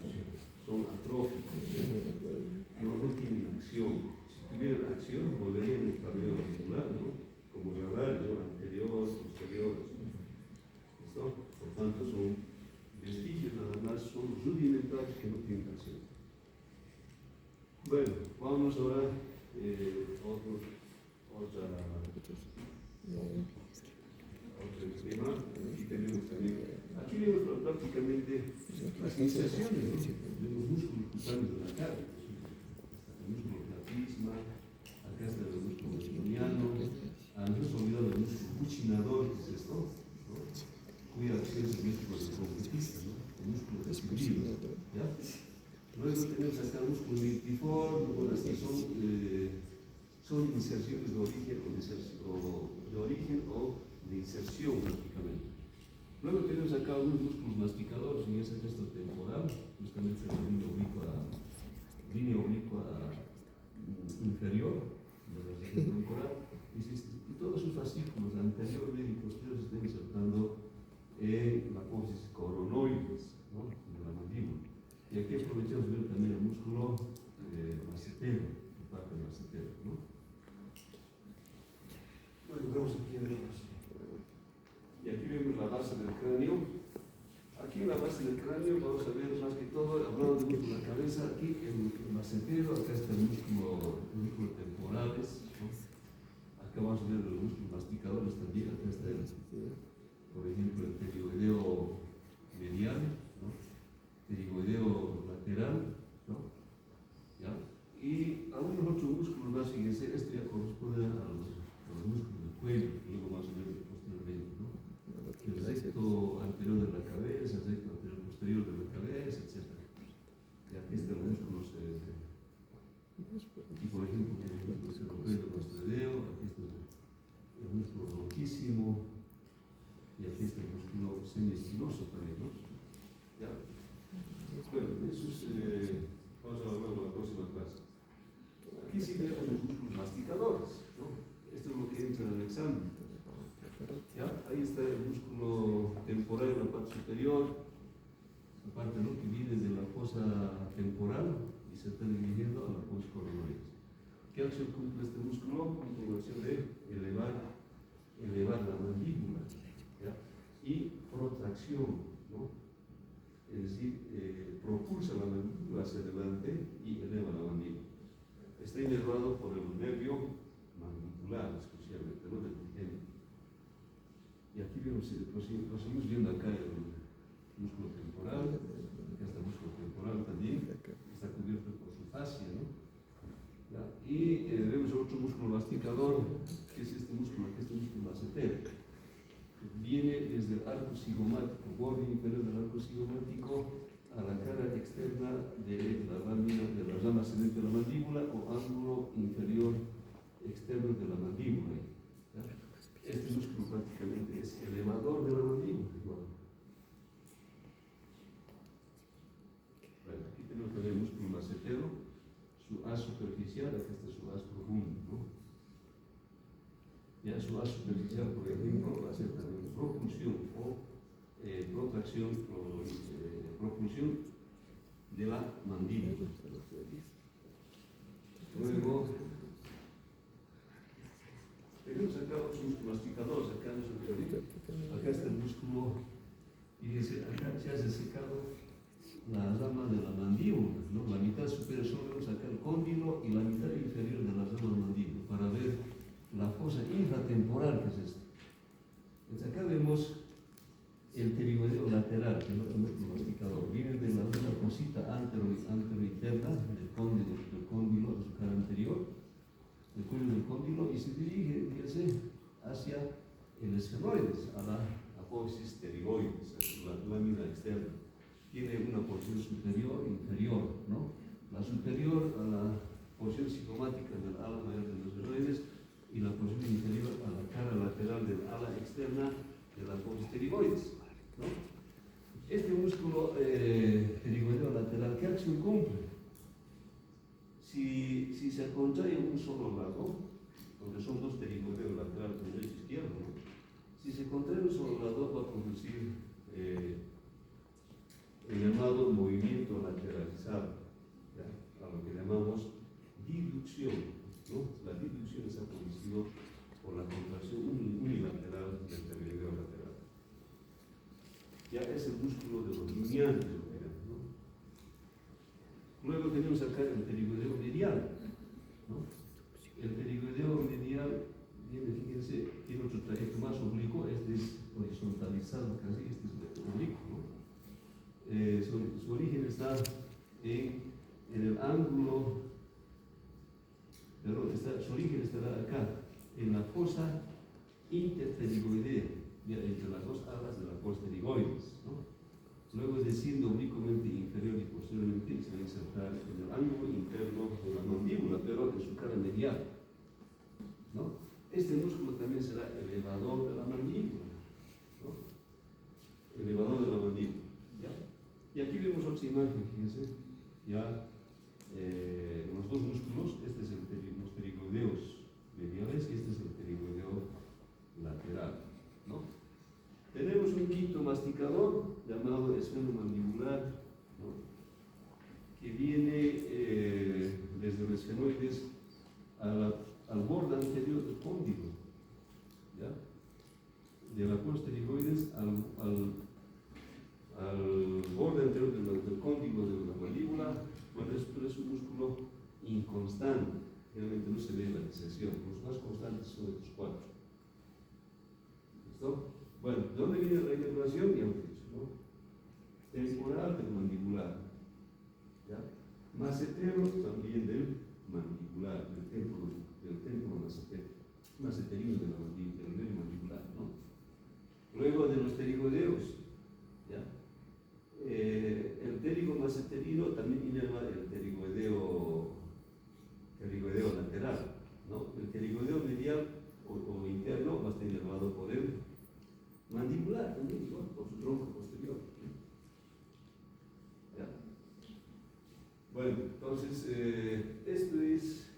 A: son atróficos, no tienen acción. Si tuvieran acción, volverían el pabellón auricular, ¿no? Como radar, ¿no? Anterior, posterior, ¿no? Por tanto, son vestigios nada más, son rudimentarios que no tienen acción. Bueno, vamos ahora a otro tema. Aquí vemos prácticamente las inserciones, ¿no? De los músculos cutáneos de la cara. El músculo platisma, acá está el músculo mentoniano, no se olvidado el músculo buccinador, que es esto, ¿no? Cuya acción es el músculo del trompetista, ¿no? El músculo respirativo, ¿ya? Luego tenemos acá el músculo mirtiforme, bueno, que son inserciones de origen o de inserción, prácticamente. Luego tenemos acá unos músculos masticadores, y ese gesto temporal, justamente la línea oblicua inferior de la región temporal, y todos sus fascículos anterior medio y posterior se está insertando en la apófisis coronoides, ¿no?, de la mandíbula. Y aquí aprovechamos ver también el músculo macetero, la parte macetera, ¿no? Bueno, vemos aquí vemos. Y aquí vemos la base del cráneo. Aquí en la base del cráneo vamos a ver más que todo, hablando del músculo de la cabeza, aquí el macetero, acá está el músculo temporales, ¿no? Acá vamos a ver los músculos masticadores también, acá está por ejemplo, el pterigoideo medial, ¿no?, pterigoideo lateral, ¿no?, ¿ya? Y algunos otros músculos más, fíjense, esto ya corresponde a los músculos del cuello, que luego más o menos posteriormente, ¿no? El recto anterior de la cabeza, el recto anterior posterior de la cabeza, etc. Y aquí están los músculos, aquí por ejemplo, el músculo cerocleideo, aquí está el músculo bronquísimo, y aquí está el músculo semiespinoso también, ¿no? ¿Ya? Bueno, eso es, vamos a hablar en la próxima clase. Aquí sí tenemos los músculos masticadores, ¿no? Esto es lo que entra en el examen. ¿Ya? Ahí está el músculo temporal en la parte superior, la parte, ¿no?, que viene de la fosa temporal y se está dirigiendo a la fosa coronoides. ¿Qué acción cumple este músculo? Cumple la acción de elevar la mandíbula, ¿ya?, y protracción, ¿no? Es decir, propulsa la mandíbula hacia adelante y eleva la mandíbula. Está inervado por el nervio mandibular, exclusivamente, ¿no?, del genio. Y aquí vemos, proseguimos viendo acá el músculo temporal, acá está el músculo temporal también, está cubierto por su fascia, ¿no? ¿Ya? Y vemos otro músculo masticador, que es este músculo, macetero. Viene desde el arco cigomático, borde inferior del arco cigomático, a la cara externa de la rama ascendente de la mandíbula o ángulo inferior externo de la mandíbula. ¿Ya? Este músculo prácticamente es elevador de la mandíbula. Bueno, aquí tenemos también el músculo macetero, su haz superficial, aquí está su haz profundo, ¿no? Ya su haz superficial, por ejemplo, va a ser también propulsión o propulsión de la mandíbula. Luego, tenemos acá los músculos masticadores, acá en su teoría. Acá está el músculo, fíjense, acá se ha secado la rama de la mandíbula, ¿no? La mitad superior, solo vemos acá el cóndilo y la mitad inferior de la rama de la mandíbula, para ver la fosa infratemporal, que es esto. Entonces acá vemos el pterigoideo lateral, que es otro músculo masticador. Viene de la fosita anterointerna del cóndilo, de su cara anterior, del cuello del cóndilo, y se dirige, fíjense, hacia el esfenoides, a la apófisis pterigoides, la lámina externa. Tiene una porción superior e inferior, ¿no? La superior a la porción cigomática del ala mayor de los esfenoides y la porción inferior a la cara lateral del ala externa de la apófisis pterigoides, ¿no? Este músculo pterigoideo lateral, ¿qué acción cumple? Si se contrae en un solo lado, porque son dos pterigoideos laterales, derecho y izquierdo, ¿no? Si se contrae en un solo lado, va a producir el llamado movimiento lateralizado, ¿ya?, a lo que llamamos diducción, ¿no? La diducción está producido por la contracción unilateral del pterigoideo lateral. Ya es el músculo de los lineantes, ¿no? Luego tenemos acá el pterigoideo medial, ¿no? El pterigoideo medial viene, fíjense, tiene otro trayecto más oblicuo, este es horizontalizado casi, este es oblicuo, ¿no? Su origen está en el ángulo, perdón, su origen estará acá, en la fosa interpterigoidea, entre las dos alas de la fosa pterigoides, ¿no? Luego desciende oblicuamente inferior y posteriormente se va a insertar en el ángulo interno de la mandíbula, pero en su cara medial, ¿no? Este músculo también será elevador de la mandíbula, ¿no? Elevador de la mandíbula, ¿ya? Y aquí vemos otra imagen, fíjense, ya los dos músculos, este es los pterigoideos mediales y este es el pterigoideo lateral. un quinto masticador llamado esfenomandibular, ¿no? Que viene desde los esfenoides al borde anterior del cóndilo, ¿ya? De la costelicoides al borde anterior del cóndilo de la mandíbula. Bueno, esto es un músculo inconstante, realmente no se ve la disección. Los más constantes son estos cuatro. ¿Listo? Bueno, ¿de dónde viene la inervación? Ya hemos dicho, ¿no? Temporal del mandibular, ¿ya? Macetero también del mandibular, del templo maceterino de la mandíbula, del nervio mandibular, ¿no? Luego de los pterigoideos, ¿ya? El pterigo maceterino también inerva el pterigoideo lateral, ¿no? El pterigoideo medial o interno va a estar inervado por el mandibular también, igual, por su tronco posterior, ¿no? ¿Ya? Bueno, entonces, esto es